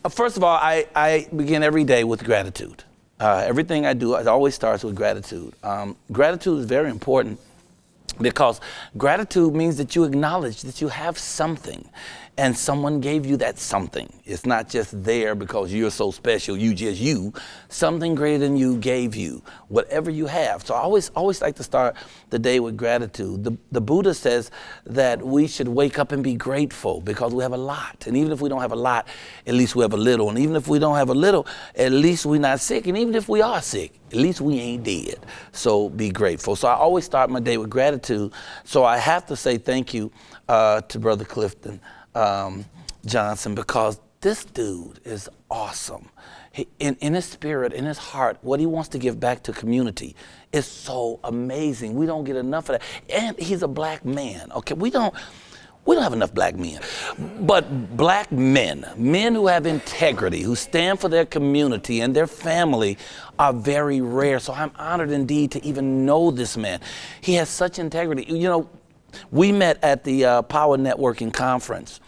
First of all, I begin every day with gratitude. Everything I do, it always starts with gratitude. Gratitude is very important because gratitude means that you acknowledge that you have something and someone gave you that something. It's not just there because you're so special, you. Something greater than you gave you, whatever you have. So I always like to start the day with gratitude. The Buddha says that we should wake up and be grateful because we have a lot. And even if we don't have a lot, at least we have a little. And even if we don't have a little, at least we're not sick. And even if we are sick, at least we ain't dead. So be grateful. So I always start my day with gratitude. So I have to say thank you to Brother Clifton Johnson, because this dude is awesome. In his spirit, in his heart, what he wants to give back to community is so amazing. We don't get enough of that. And he's a black man. Okay, we don't have enough black men. But black men who have integrity, who stand for their community and their family, are very rare. So I'm honored indeed to even know this man. He has such integrity. You know, we met at the Power Networking Conference.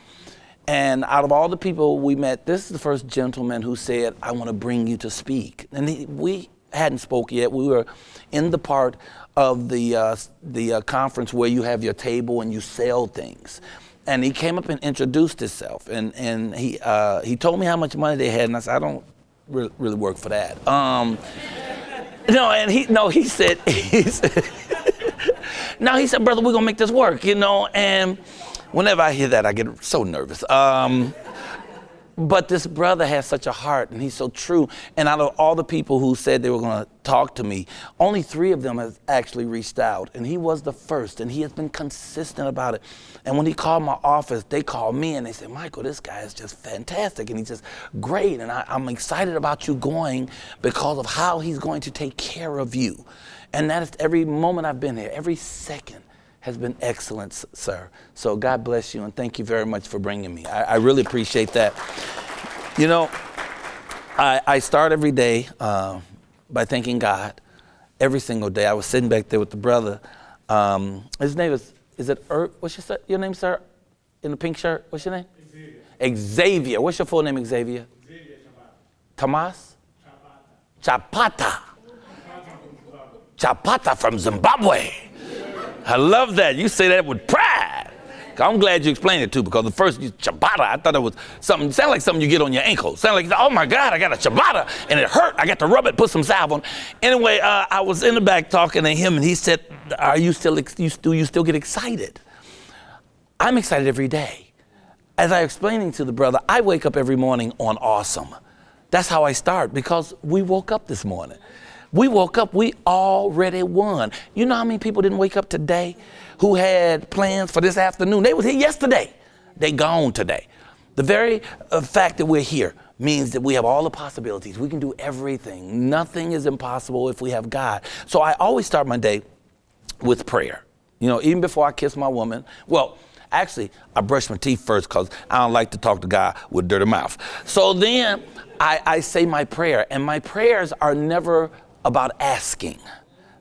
And out of all the people we met, this is the first gentleman who said, I want to bring you to speak. And we hadn't spoke yet. We were in the part of the conference where you have your table and you sell things. And he came up and introduced himself. And he told me how much money they had. And I said, I don't really work for that. He said, no, he said, brother, we're going to make this work, you know. And whenever I hear that, I get so nervous. But this brother has such a heart, and he's so true. And out of all the people who said they were going to talk to me, only 3 of them have actually reached out. And he was the first, and he has been consistent about it. And when he called my office, they called me, and they said, Michael, this guy is just fantastic, and he's just great. And I'm excited about you going because of how he's going to take care of you. And that is every moment I've been here, every second has been excellent, sir. So God bless you, and thank you very much for bringing me. I really appreciate that. You know, I start every day by thanking God every single day. I was sitting back there with the brother. His name is it what's your name, sir? In the pink shirt, what's your name? Xavier. What's your full name, Xavier? Xavier Chapata. Tomas? Chapata. Chapata from Zimbabwe. I love that. You say that with pride. I'm glad you explained it too, because the first ciabatta, I thought it was something, sound like something you get on your ankle. Sound like, oh my God, I got a ciabatta and it hurt. I got to rub it, put some salve on. Anyway, I was in the back talking to him, and he said, do you still get excited? I'm excited every day. As I explaining to the brother, I wake up every morning on awesome. That's how I start, because we woke up this morning. We woke up, we already won. You know how many people didn't wake up today who had plans for this afternoon? They was here yesterday. They gone today. The very fact that we're here means that we have all the possibilities. We can do everything. Nothing is impossible if we have God. So I always start my day with prayer. You know, even before I kiss my woman. Well, actually, I brush my teeth first because I don't like to talk to God with dirty mouth. So then I say my prayer, and my prayers are never about asking.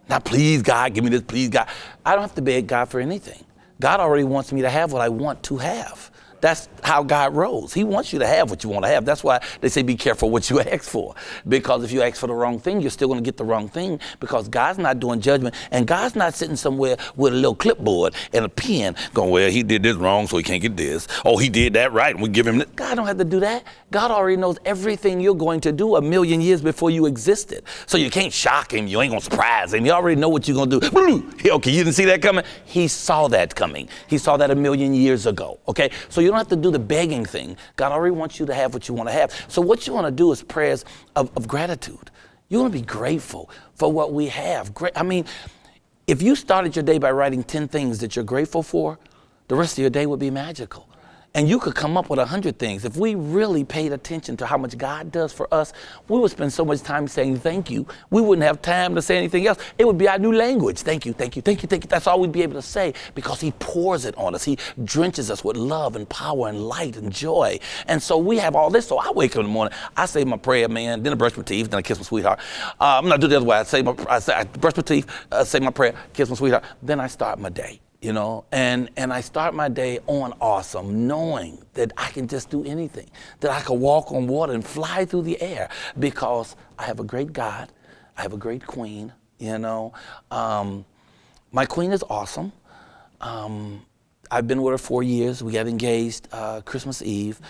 Now, please, God, give me this, please, God. I don't have to beg God for anything. God already wants me to have what I want to have. That's how God rolls. He wants you to have what you want to have. That's why they say be careful what you ask for. Because if you ask for the wrong thing, you're still going to get the wrong thing, because God's not doing judgment. And God's not sitting somewhere with a little clipboard and a pen going, well, he did this wrong, so he can't get this. Oh, he did that right, and we give him this. God don't have to do that. God already knows everything you're going to do 1,000,000 years before you existed. So you can't shock him. You ain't going to surprise him. You already know what you're going to do. Okay, you didn't see that coming? He saw that coming. He saw that 1,000,000 years ago. Okay, so you don't have to do the begging thing. God already wants you to have what you want to have. So what you want to do is prayers of gratitude. You want to be grateful for what we have. I mean, if you started your day by writing 10 things that you're grateful for, the rest of your day would be magical. And you could come up with 100 things. If we really paid attention to how much God does for us, we would spend so much time saying thank you. We wouldn't have time to say anything else. It would be our new language. Thank you, thank you, thank you, thank you. That's all we'd be able to say, because he pours it on us. He drenches us with love and power and light and joy. And so we have all this. So I wake up in the morning, I say my prayer, man, then I brush my teeth, then I kiss my sweetheart. I'm not doing the other way. I brush my teeth, say my prayer, kiss my sweetheart. Then I start my day. you know, and I start my day on awesome, knowing that I can just do anything, that I can walk on water and fly through the air because I have a great God, I have a great queen, you know. My queen is awesome. I've been with her 4 years. We got engaged Christmas Eve.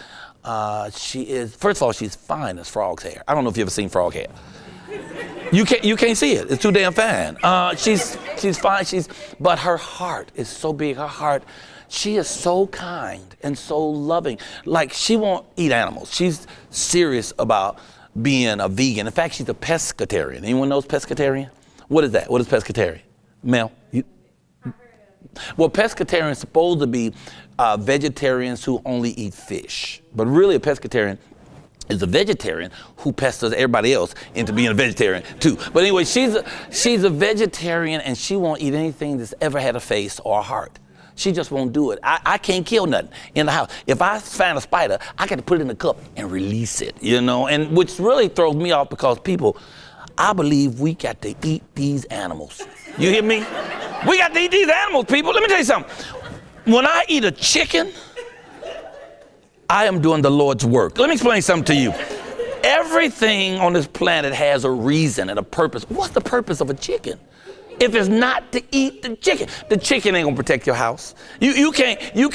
She is, first of all, she's fine as frog's hair. I don't know if you've ever seen frog hair. You can't see it. It's too damn fine. She's fine. But her heart is so big. Her heart, she is so kind and so loving. Like, she won't eat animals. She's serious about being a vegan. In fact, she's a pescatarian. Anyone knows pescatarian? What is that? What is pescatarian? Mel? Well, pescatarians are supposed to be vegetarians who only eat fish. But really, a pescatarian is a vegetarian who pesters everybody else into being a vegetarian too. But anyway, she's a vegetarian, and she won't eat anything that's ever had a face or a heart. She just won't do it. I can't kill nothing in the house. If I find a spider, I got to put it in a cup and release it, you know, and which really throws me off because people, I believe we got to eat these animals. You hear me? We got to eat these animals, people. Let me tell you something. When I eat a chicken, I am doing the Lord's work. Let me explain something to you. Everything on this planet has a reason and a purpose. What's the purpose of a chicken? If it's not to eat the chicken ain't gonna protect your house. You can't even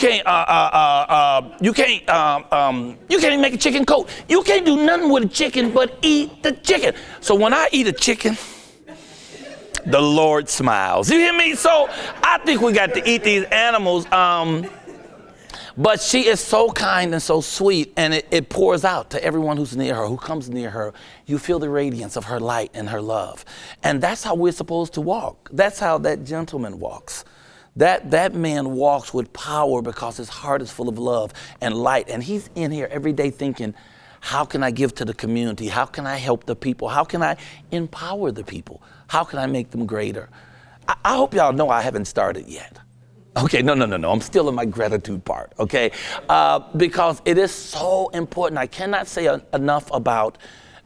make a chicken coat. You can't do nothing with a chicken but eat the chicken. So when I eat a chicken, the Lord smiles. You hear me? So I think we got to eat these animals. But she is so kind and so sweet, and it pours out to everyone who's near her, who comes near her. You feel the radiance of her light and her love. And that's how we're supposed to walk. That's how that gentleman walks. That man walks with power because his heart is full of love and light. And he's in here every day thinking, how can I give to the community? How can I help the people? How can I empower the people? How can I make them greater? I hope y'all know I haven't started yet. Okay, no. I'm still in my gratitude part, okay? Because it is so important. I cannot say enough about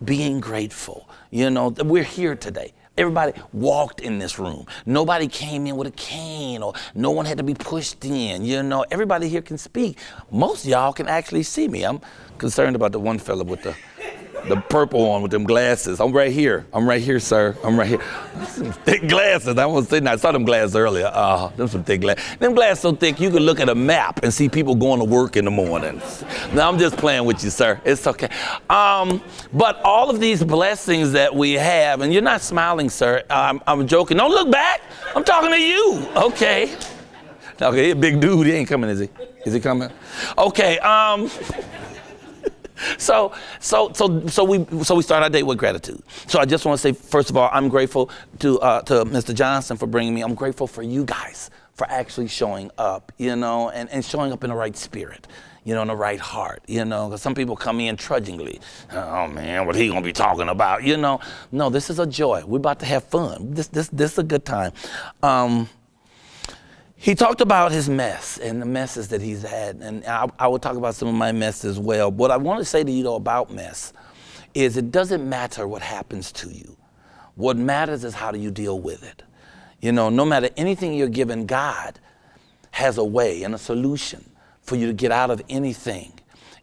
being grateful. You know, we're here today. Everybody walked in this room. Nobody came in with a cane, or no one had to be pushed in. You know, everybody here can speak. Most of y'all can actually see me. I'm concerned about the one fella with the purple on with them glasses. I'm right here, sir. I'm right here. Some thick glasses. I was sitting, I saw them glasses earlier. Them some thick glasses. Them glasses so thick you can look at a map and see people going to work in the mornings. Now I'm just playing with you, sir. It's okay. But all of these blessings that we have, and you're not smiling, sir. I'm joking. Don't look back. I'm talking to you. Okay. Okay, big dude. He ain't coming, is he? Is he coming? Okay. So we start our day with gratitude. So I just want to say, first of all, I'm grateful to Mr. Johnson for bringing me. I'm grateful for you guys for actually showing up, you know, and showing up in the right spirit, you know, in the right heart, you know, because some people come in trudgingly. Oh man, what he gonna be talking about, you know? No, this is a joy. We're about to have fun. This is a good time. He talked about his mess and the messes that he's had, and I will talk about some of my mess as well. What I want to say to you, though, about mess is it doesn't matter what happens to you. What matters is how do you deal with it. You know, no matter anything you're given, God has a way and a solution for you to get out of anything.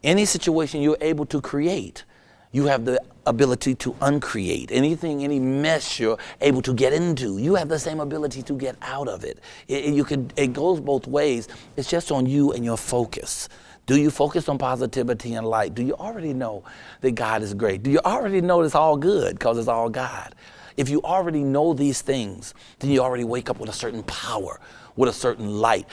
Any situation you're able to create, you have the ability to uncreate. Anything, any mess you're able to get into, you have the same ability to get out of it. It goes both ways. It's just on you and your focus. Do you focus on positivity and light? Do you already know that God is great? Do you already know it's all good because it's all God? If you already know these things, then you already wake up with a certain power, with a certain light.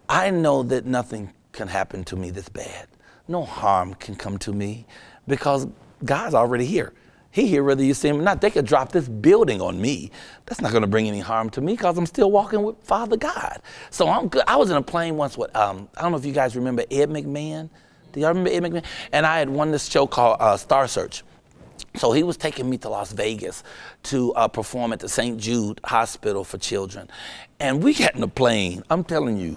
I know that nothing can happen to me that's bad. No harm can come to me because God's already here. He's here whether you see him or not. They could drop this building on me. That's not going to bring any harm to me because I'm still walking with Father God. So I'm good. I was in a plane once with, I don't know if you guys remember Ed McMahon. Do y'all remember Ed McMahon? And I had won this show called Star Search. So he was taking me to Las Vegas to perform at the St. Jude Hospital for Children. And we got in a plane. I'm telling you,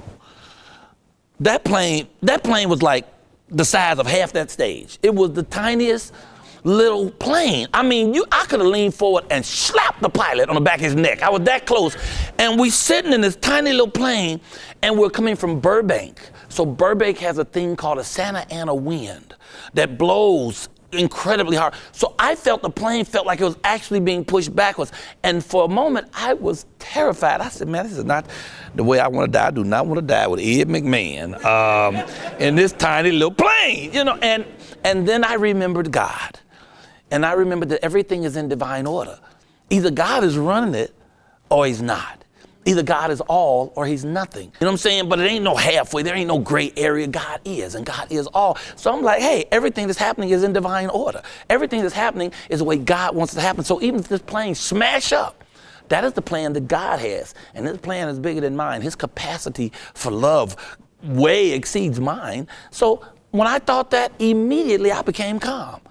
that plane was like the size of half that stage. It was the tiniest. little plane. I mean, I could have leaned forward and slapped the pilot on the back of his neck. I was that close. And we sitting in this tiny little plane, and we're coming from Burbank. So Burbank has a thing called a Santa Ana wind that blows incredibly hard. So I felt the plane felt like it was actually being pushed backwards. And for a moment, I was terrified. I said, man, this is not the way I want to die. I do not want to die with Ed McMahon in this tiny little plane, you know. And then I remembered God. And I remembered that everything is in divine order. Either God is running it or he's not. Either God is all or he's nothing. You know what I'm saying? But it ain't no halfway. There ain't no gray area. God is, and God is all. So I'm like, hey, everything that's happening is in divine order. Everything that's happening is the way God wants it to happen. So even if this plane smash up, that is the plan that God has. And his plan is bigger than mine. His capacity for love way exceeds mine. So when I thought that, immediately I became calm.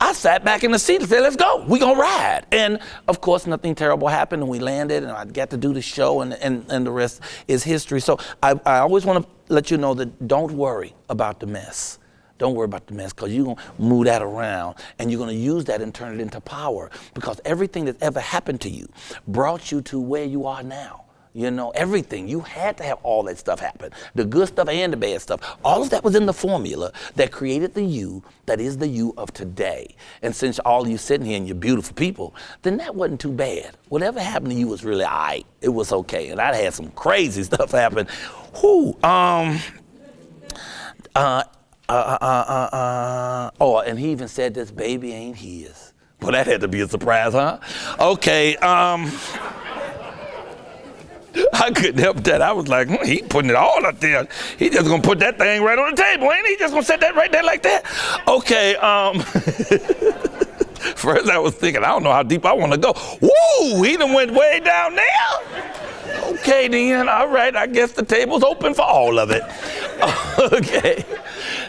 I sat back in the seat and said, let's go. We're going to ride. And, of course, nothing terrible happened, and we landed, and I got to do the show, and the rest is history. So I always want to let you know that don't worry about the mess. Don't worry about the mess, because you're going to move that around, and you're going to use that and turn it into power, because everything that's ever happened to you brought you to where you are now. You know, everything. You had to have all that stuff happen. The good stuff and the bad stuff. All of that was in the formula that created the you that is the you of today. And since all you sitting here and you're beautiful people, then that wasn't too bad. Whatever happened to you was really all right. It was okay. And I had some crazy stuff happen. And he even said this baby ain't his. Well, that had to be a surprise, huh? Okay, I couldn't help that. I was like, he putting it all up there. He just gonna put that thing right on the table, ain't he? Just gonna set that right there like that? Okay, first I was thinking, I don't know how deep I wanna go. Woo, he done went way down there. Okay then, all right, I guess the table's open for all of it. Okay.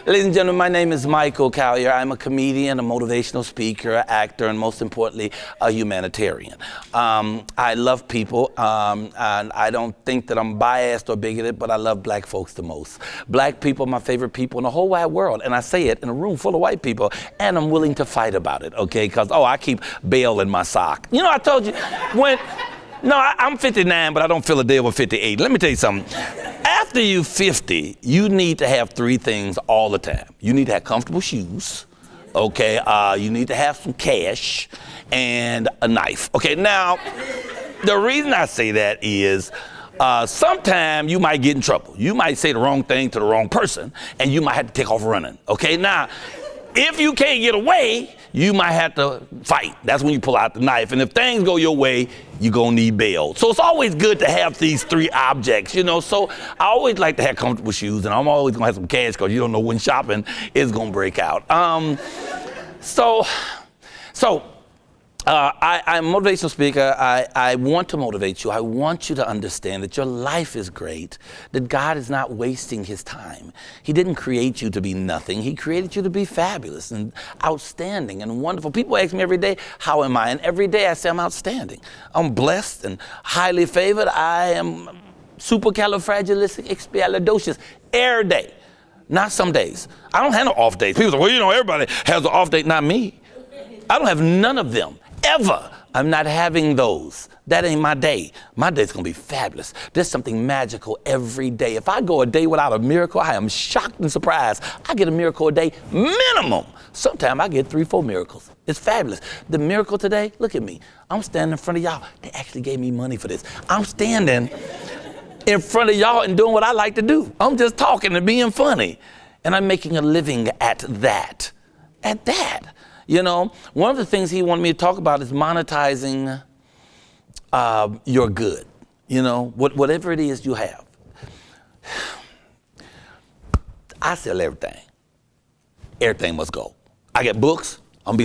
Ladies and gentlemen, my name is Michael Colyar. I'm a comedian, a motivational speaker, actor, and most importantly, a humanitarian. I love people, and I don't think that I'm biased or bigoted, but I love black folks the most. Black people are my favorite people in the whole wide world, and I say it in a room full of white people, and I'm willing to fight about it, okay? Because, I keep bail in my sock. You know, I told you, I'm 59, but I don't feel a day over 58. Let me tell you something. After you're 50, you need to have three things all the time. You need to have comfortable shoes, okay? You need to have some cash and a knife. Okay, now, the reason I say that is sometime you might get in trouble. You might say the wrong thing to the wrong person, and you might have to take off running, okay? Now, if you can't get away, you might have to fight. That's when you pull out the knife. And if things go your way, you're gonna need bail. So it's always good to have these three objects, you know. So I always like to have comfortable shoes, and I'm always gonna have some cash because you don't know when shopping is gonna break out. I'm a motivational speaker. I want to motivate you. I want you to understand that your life is great, that God is not wasting his time. He didn't create you to be nothing. He created you to be fabulous and outstanding and wonderful. People ask me every day, how am I? And every day I say I'm outstanding. I'm blessed and highly favored. I am supercalifragilisticexpialidocious every day, not some days. I don't have no off days. People say, well, everybody has an off day. Not me. I don't have none of them. Ever. I'm not having those. That ain't my day. My day's gonna be fabulous. There's something magical every day. If I go a day without a miracle, I am shocked and surprised. I get a miracle a day minimum. Sometimes I get 3-4 miracles. It's fabulous. The miracle today, look at me. I'm standing in front of y'all. They actually gave me money for this. I'm standing in front of y'all and doing what I like to do. I'm just talking and being funny. And I'm making a living at that. At that. You know, one of the things he wanted me to talk about is monetizing your good. You know, whatever it is you have. I sell everything. Everything must go. I get books. I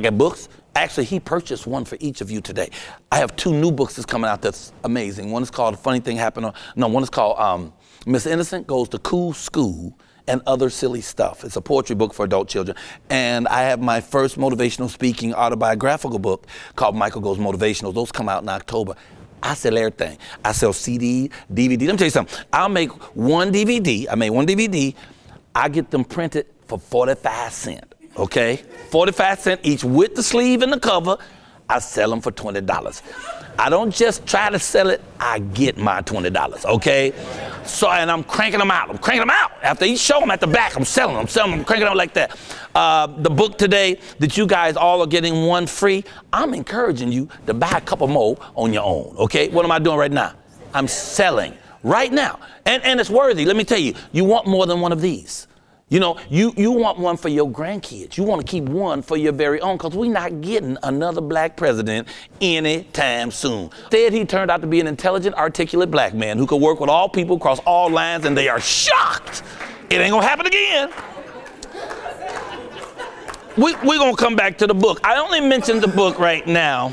get books. Actually, he purchased one for each of you today. I have 2 new books that's coming out that's amazing. One is called Funny Thing Happened. One is called Miss Innocent Goes to Cool School and Other Silly Stuff. It's a poetry book for adult children. And I have my first motivational speaking autobiographical book called Michael Goes Motivational. Those come out in October. I sell everything. I sell CD, DVD. Let me tell you something. I'll make one DVD. I made one DVD. I get them printed for 45 cents. okay? 45 cents each with the sleeve and the cover. I sell them for $20. I don't just try to sell it, I get my $20, okay? So, and I'm cranking them out. After each show, I'm at the back, I'm selling them, I'm cranking them like that. The book today that you guys all are getting one free, I'm encouraging you to buy a couple more on your own, okay? What am I doing right now? I'm selling right now. And it's worthy, let me tell you, you want more than one of these. You know, you want one for your grandkids. You want to keep one for your very own, because we're not getting another black president anytime soon. Instead, he turned out to be an intelligent, articulate black man who could work with all people across all lines, and they are shocked. It ain't gonna happen again. We're gonna come back to the book. I only mentioned the book right now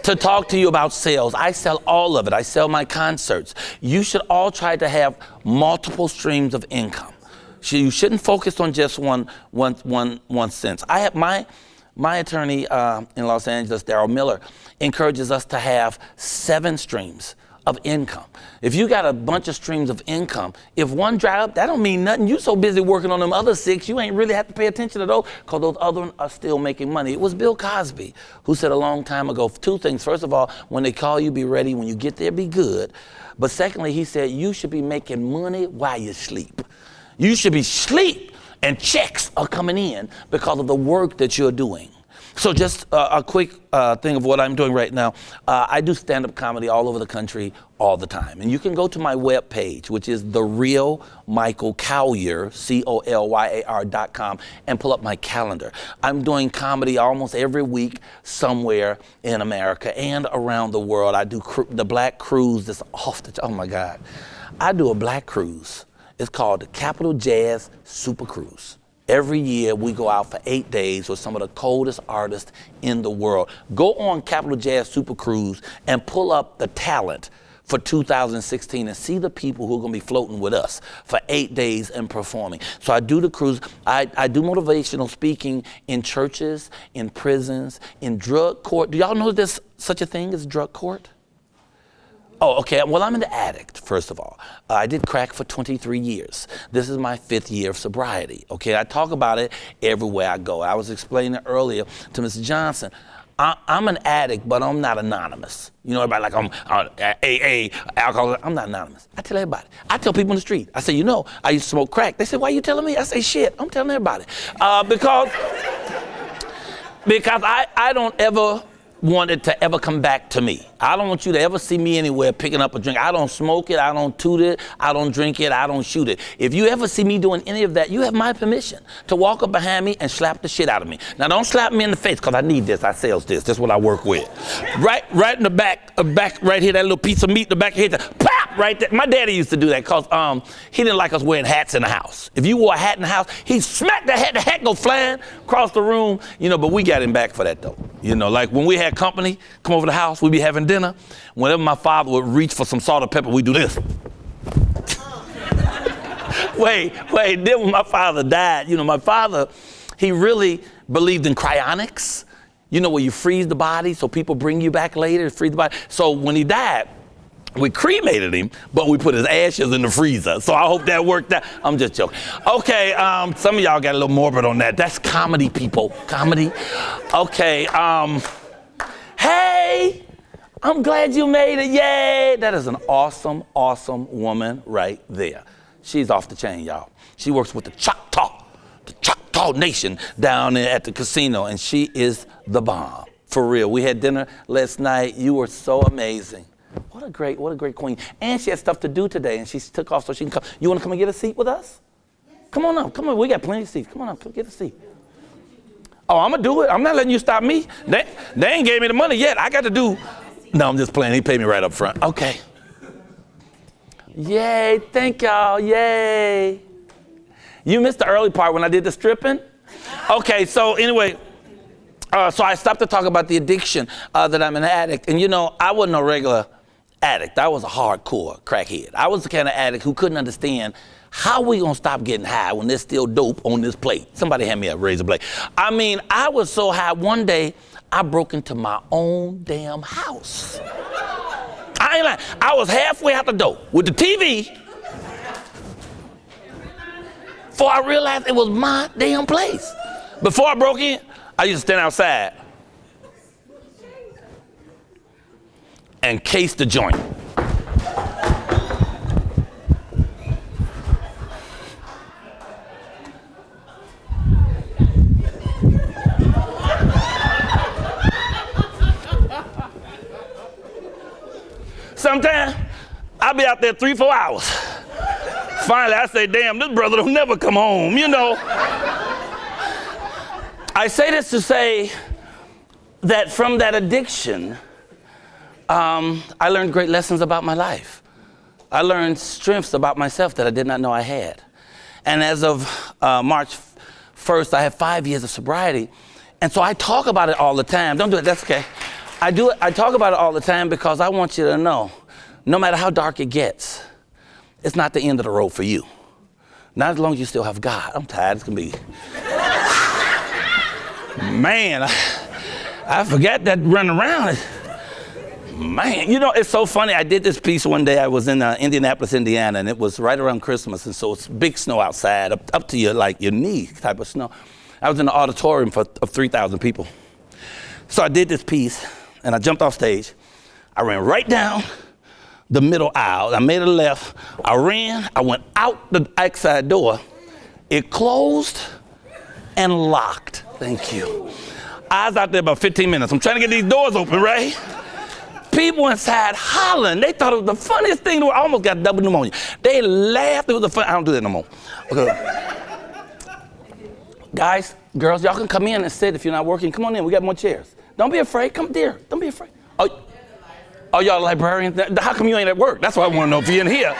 to talk to you about sales. I sell all of it. I sell my concerts. You should all try to have multiple streams of income. You shouldn't focus on just one sense. I have my attorney in Los Angeles, Darryl Miller, encourages us to have 7 streams of income. If you got a bunch of streams of income, if one dry up, that don't mean nothing. You so busy working on them other 6, you ain't really have to pay attention to those, because those other ones are still making money. It was Bill Cosby who said a long time ago 2 things. First of all, when they call you, be ready. When you get there, be good. But secondly, he said you should be making money while you sleep. You should be asleep and checks are coming in because of the work that you're doing. So just a quick thing of what I'm doing right now. I do stand-up comedy all over the country all the time. And you can go to my webpage, which is therealmichaelcolyar, COLYAR.com, and pull up my calendar. I'm doing comedy almost every week somewhere in America and around the world. I do the Black Cruise that's off the, oh my God. I do a Black Cruise. It's called the Capital Jazz Super Cruise. Every year we go out for 8 days with some of the coldest artists in the world. Go on Capital Jazz Super Cruise and pull up the talent for 2016 and see the people who are going to be floating with us for 8 days and performing. So I do the cruise. I do motivational speaking in churches, in prisons, in drug court. Do y'all know there's such a thing as drug court? Oh, okay. Well, I'm an addict, first of all. I did crack for 23 years. This is my 5th year of sobriety, okay? I talk about it everywhere I go. I was explaining earlier to Mr. Johnson. I'm an addict, but I'm not anonymous. You know, everybody like I'm AA, alcohol. I'm not anonymous. I tell everybody. I tell people in the street. I say, you know, I used to smoke crack. They say, why are you telling me? I say, shit, I'm telling everybody. Because I don't ever want it to ever come back to me. I don't want you to ever see me anywhere picking up a drink. I don't smoke it, I don't toot it, I don't drink it, I don't shoot it. If you ever see me doing any of that, you have my permission to walk up behind me and slap the shit out of me. Now don't slap me in the face, because I need this, I sales this. That's what I work with. Right in the back right here, that little piece of meat in the back of here, pop, right there. My daddy used to do that because he didn't like us wearing hats in the house. If you wore a hat in the house, he'd smack the hat go flying across the room, you know, but we got him back for that though. You know, like when we had company come over the house, we'd be having dinner. Whenever my father would reach for some salt or pepper, we'd do this. wait, then when my father died, you know, my father, he really believed in cryonics, you know, where you freeze the body so people bring you back later, freeze the body. So when he died, we cremated him, but we put his ashes in the freezer. So I hope that worked out. I'm just joking. Okay, some of y'all got a little morbid on that. That's comedy, people, comedy. Okay, hey, I'm glad you made it, yay. That is an awesome, awesome woman right there. She's off the chain, y'all. She works with the Choctaw Nation down there at the casino, and she is the bomb, for real. We had dinner last night. You were so amazing. What a great queen. And she had stuff to do today, and she took off so she can come. You want to come and get a seat with us? Yes. Come on up. Come on. We got plenty of seats. Come on up. Come get a seat. Oh, I'm going to do it. I'm not letting you stop me. They ain't gave me the money yet. I got to do. No, I'm just playing. He paid me right up front. Okay. Yay. Thank y'all. Yay. You missed the early part when I did the stripping? Okay, so anyway. So I stopped to talk about the addiction that I'm an addict. And you know, I wasn't a regular addict. I was a hardcore crackhead. I was the kind of addict who couldn't understand how we gonna stop getting high when there's still dope on this plate. Somebody hand me a razor blade. I mean, I was so high one day, I broke into my own damn house. I ain't lying. I was halfway out the door with the TV before I realized it was my damn place. Before I broke in, I used to stand outside and case the joint. Sometimes I'll be out there 3-4 hours. Finally, I say, damn, this brother don't never come home, you know. I say this to say that from that addiction, I learned great lessons about my life. I learned strengths about myself that I did not know I had. And as of March 1st, I have 5 years of sobriety. And so I talk about it all the time. Don't do it, that's okay. I talk about it all the time because I want you to know, no matter how dark it gets, it's not the end of the road for you. Not as long as you still have God. I'm tired, it's gonna be. Man, I forgot that running around. Man, you know, it's so funny. I did this piece one day. I was in Indianapolis, Indiana, and it was right around Christmas, and so it's big snow outside, up to your knee type of snow. I was in the auditorium of 3,000 people. So I did this piece, and I jumped off stage. I ran right down the middle aisle. I made a left. I ran. I went out the outside door. It closed and locked. Thank you. I was out there about 15 minutes. I'm trying to get these doors open, right? People inside hollering. They thought it was the funniest thing in the world. I almost got double pneumonia. They laughed. It was the fun. I don't do that no more. Okay. Guys, girls, y'all can come in and sit if you're not working. Come on in. We got more chairs. Don't be afraid. Come dear. Don't be afraid. Oh, y'all librarians? How come you ain't at work? That's what I want to know if you're in here.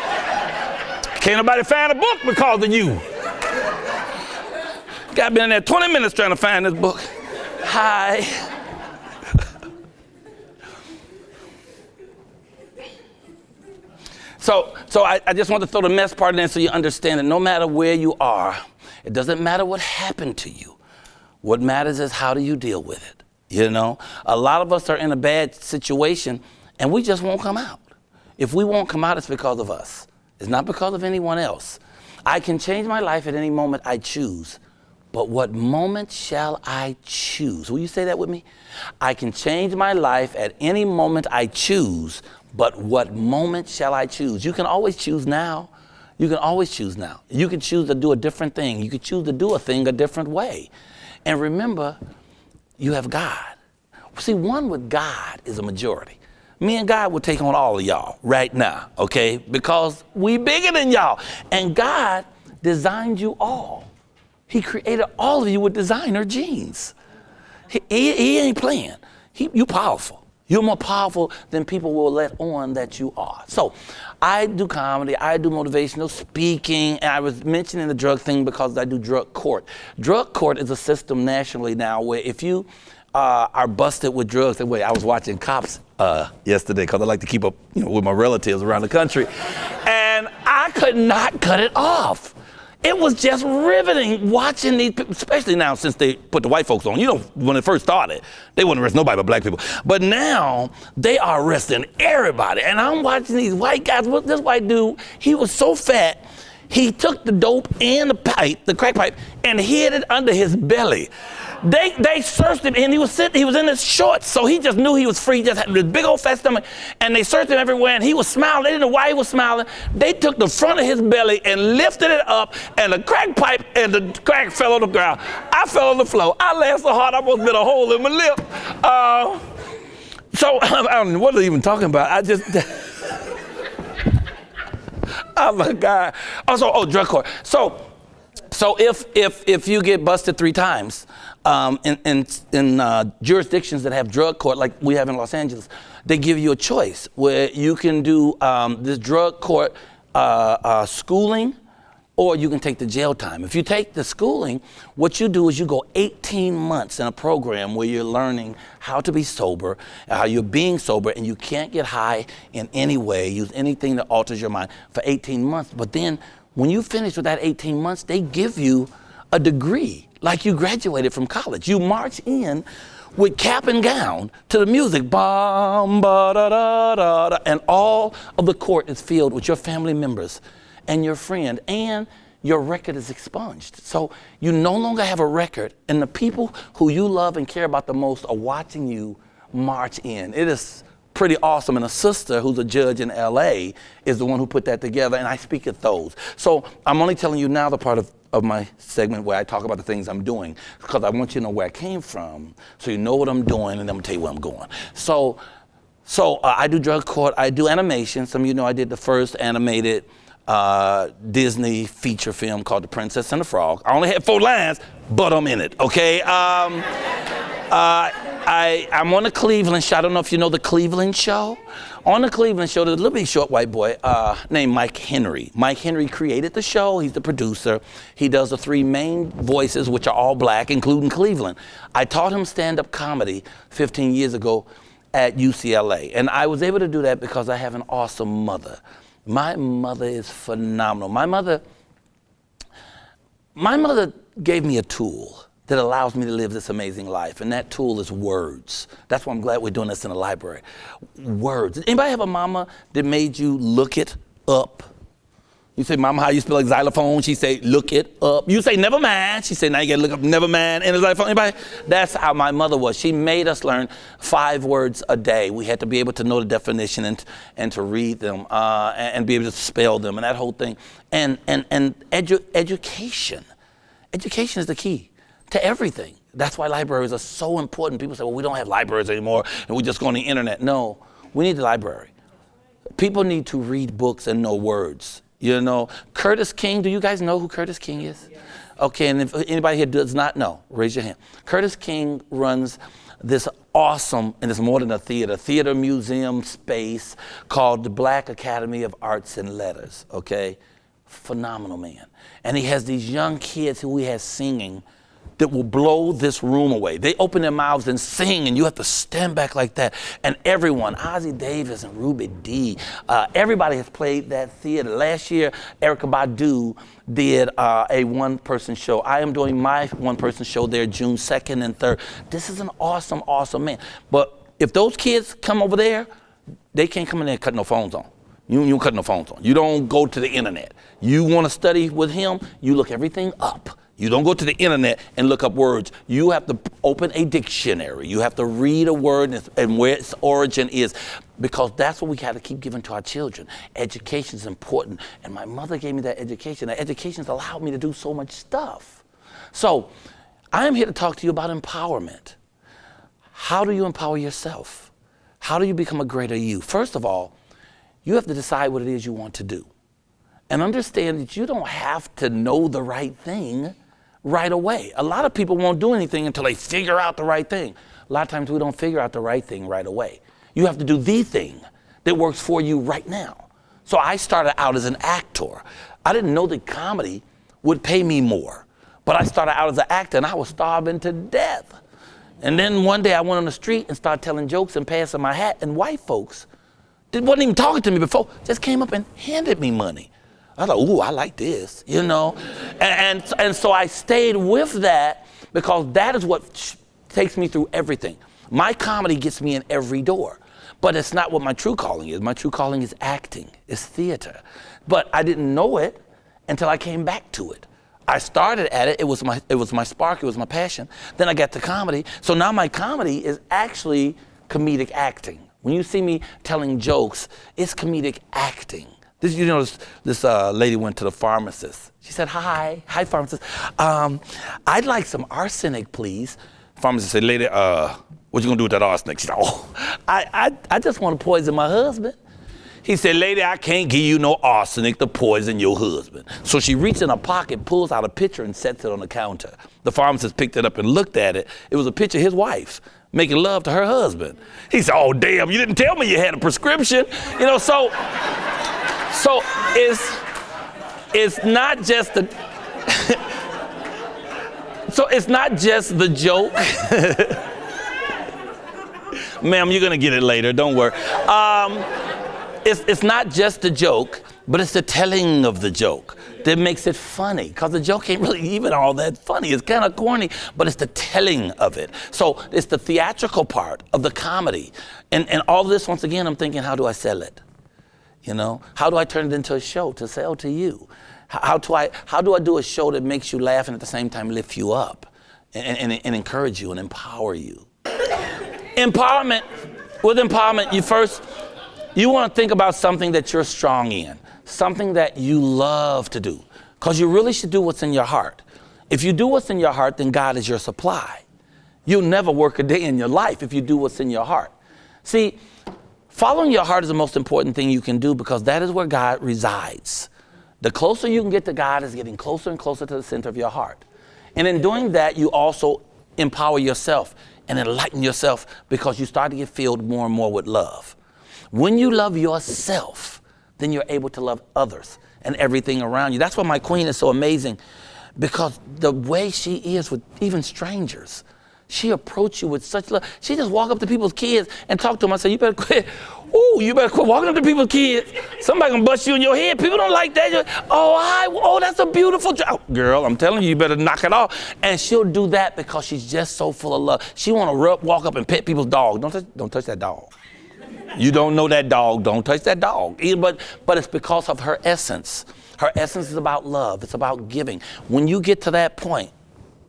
Can't nobody find a book because of you. Got been in there 20 minutes trying to find this book. Hi. So I just want to throw the mess part in so you understand that no matter where you are, it doesn't matter what happened to you. What matters is how do you deal with it, you know? A lot of us are in a bad situation and we just won't come out. If we won't come out, it's because of us. It's not because of anyone else. I can change my life at any moment I choose, but what moment shall I choose? Will you say that with me? I can change my life at any moment I choose, but what moment shall I choose? You can always choose now. You can always choose now. You can choose to do a different thing. You can choose to do a thing a different way. And remember, you have God. See, one with God is a majority. Me and God will take on all of y'all right now, okay? Because we bigger than y'all. And God designed you all. He created all of you with designer genes. He ain't playing. You powerful. You're more powerful than people will let on that you are. So I do comedy, I do motivational speaking, and I was mentioning the drug thing because I do drug court. Drug court is a system nationally now where if you are busted with drugs, and wait, I was watching Cops yesterday because I like to keep up with my relatives around the country, and I could not cut it off. It was just riveting watching these people, especially now since they put the white folks on. You know, when it first started, they wouldn't arrest nobody but black people. But now, they are arresting everybody. And I'm watching these white guys. This white dude, he was so fat, he took the dope and the pipe, the crack pipe, and hid it under his belly. They searched him, and he was in his shorts, so he just knew he was free. He just had this big old fat stomach, and they searched him everywhere, and he was smiling. They didn't know why he was smiling. They took the front of his belly and lifted it up, and the crack pipe and the crack fell on the ground. I fell on the floor. I laughed so hard I almost bit a hole in my lip. So I don't know what they're even talking about. I just, oh my God. Drug court. So if you get busted 3 times, in jurisdictions that have drug court, like we have in Los Angeles, they give you a choice where you can do this drug court schooling, or you can take the jail time. If you take the schooling, what you do is you go 18 months in a program where you're learning how to be sober, how you're being sober, and you can't get high in any way, use anything that alters your mind for 18 months. But then when you finish with that 18 months, they give you a degree, like you graduated from college. You march in with cap and gown to the music, bam, ba da da da da, and all of the court is filled with your family members and your friend, and your record is expunged. So you no longer have a record, and the people who you love and care about the most are watching you march in. It is pretty awesome. And a sister who's a judge in LA is the one who put that together, and I speak at those. So I'm only telling you now the part of my segment where I talk about the things I'm doing, because I want you to know where I came from, so you know what I'm doing, and I'm gonna tell you where I'm going. So I do drug court, I do animation. Some of you know I did the first animated Disney feature film called The Princess and the Frog. I only had 4 lines, but I'm in it, okay? I'm on the Cleveland show. I don't know if you know the Cleveland show. On the Cleveland show, there's a little bitty short white boy named Mike Henry. Mike Henry created the show. He's the producer. He does the 3 main voices, which are all black, including Cleveland. I taught him stand-up comedy 15 years ago at UCLA. And I was able to do that because I have an awesome mother. My mother is phenomenal. My mother gave me a tool that allows me to live this amazing life, and that tool is words. That's why I'm glad we're doing this in the library. Words. Anybody have a mama that made you look it up? You say, Mama, how you spell like xylophone? She say, look it up. You say, never mind. She say, now you gotta look up never mind in a xylophone. Anybody? That's how my mother was. She made us learn 5 words a day. We had to be able to know the definition and to read them and be able to spell them and that whole thing. And education. Education is the key to everything. That's why libraries are so important. People say, well, we don't have libraries anymore and we just go on the internet. No, we need the library. People need to read books and know words. You know, Curtis King, do you guys know who Curtis King is? Yes. Okay, and if anybody here does not know, raise your hand. Curtis King runs this awesome, and it's more than a theater museum space called the Black Academy of Arts and Letters, okay? Phenomenal man. And he has these young kids who he has singing that will blow this room away. They open their mouths and sing, and you have to stand back like that. And everyone, Ozzie Davis and Ruby Dee, everybody has played that theater. Last year, Erykah Badu did a one-person show. I am doing my one-person show there June 2nd and 3rd. This is an awesome, awesome man. But if those kids come over there, they can't come in there and cut no phones on. You don't cut no phones on. You don't go to the internet. You want to study with him, you look everything up. You don't go to the internet and look up words. You have to open a dictionary. You have to read a word and where its origin is, because that's what we got to keep giving to our children. Education is important. And my mother gave me that education. That education has allowed me to do so much stuff. So I am here to talk to you about empowerment. How do you empower yourself? How do you become a greater you? First of all, you have to decide what it is you want to do. And understand that you don't have to know the right thing right away. A lot of people won't do anything until they figure out the right thing. A lot of times we don't figure out the right thing right away. You have to do the thing that works for you right now. So I started out as an actor. I didn't know that comedy would pay me more, but I started out as an actor and I was starving to death. And then one day I went on the street and started telling jokes and passing my hat, and white folks that wasn't even talking to me before just came up and handed me money. I thought, ooh, I like this, you know? And so I stayed with that because that is what takes me through everything. My comedy gets me in every door, but it's not what my true calling is. My true calling is acting, is theater. But I didn't know it until I came back to it. I started at it, it was my spark, it was my passion. Then I got to comedy, so now my comedy is actually comedic acting. When you see me telling jokes, it's comedic acting. This lady went to the pharmacist. She said, hi pharmacist. I'd like some arsenic, please. Pharmacist said, lady, what you gonna do with that arsenic? She said, oh, I just want to poison my husband. He said, lady, I can't give you no arsenic to poison your husband. So she reached in her pocket, pulls out a picture and sets it on the counter. The pharmacist picked it up and looked at it. It was a picture of his wife making love to her husband. He said, oh, damn, you didn't tell me you had a prescription. You know, so it's not just the so it's not just the joke. Ma'am, you're gonna get it later, don't worry. It's not just the joke, but it's the telling of the joke that makes it funny, because the joke ain't really even all that funny. It's kind of corny, but it's the telling of it. So it's the theatrical part of the comedy. And all this, once again, I'm thinking, how do I sell it? You know, how do I turn it into a show to sell to you? How do I do a show that makes you laugh and at the same time lift you up and encourage you and empower you? Empowerment, with empowerment, you want to think about something that you're strong in, something that you love to do, because you really should do what's in your heart. If you do what's in your heart, then God is your supply. You'll never work a day in your life if you do what's in your heart. See, following your heart is the most important thing you can do, because that is where God resides. The closer you can get to God is getting closer and closer to the center of your heart. And in doing that, you also empower yourself and enlighten yourself, because you start to get filled more and more with love. When you love yourself, then you're able to love others and everything around you. That's why my queen is so amazing, because the way she is with even strangers, she approached you with such love. She just walk up to people's kids and talk to them. I say, you better quit. Ooh, you better quit walking up to people's kids. Somebody gonna bust you in your head. People don't like that. Oh, that's a beautiful job. Girl, I'm telling you, you better knock it off. And she'll do that because she's just so full of love. She wanna walk up and pet people's dog. Don't touch that dog. You don't know that dog, don't touch that dog. But it's because of her essence. Her essence is about love, it's about giving. When you get to that point,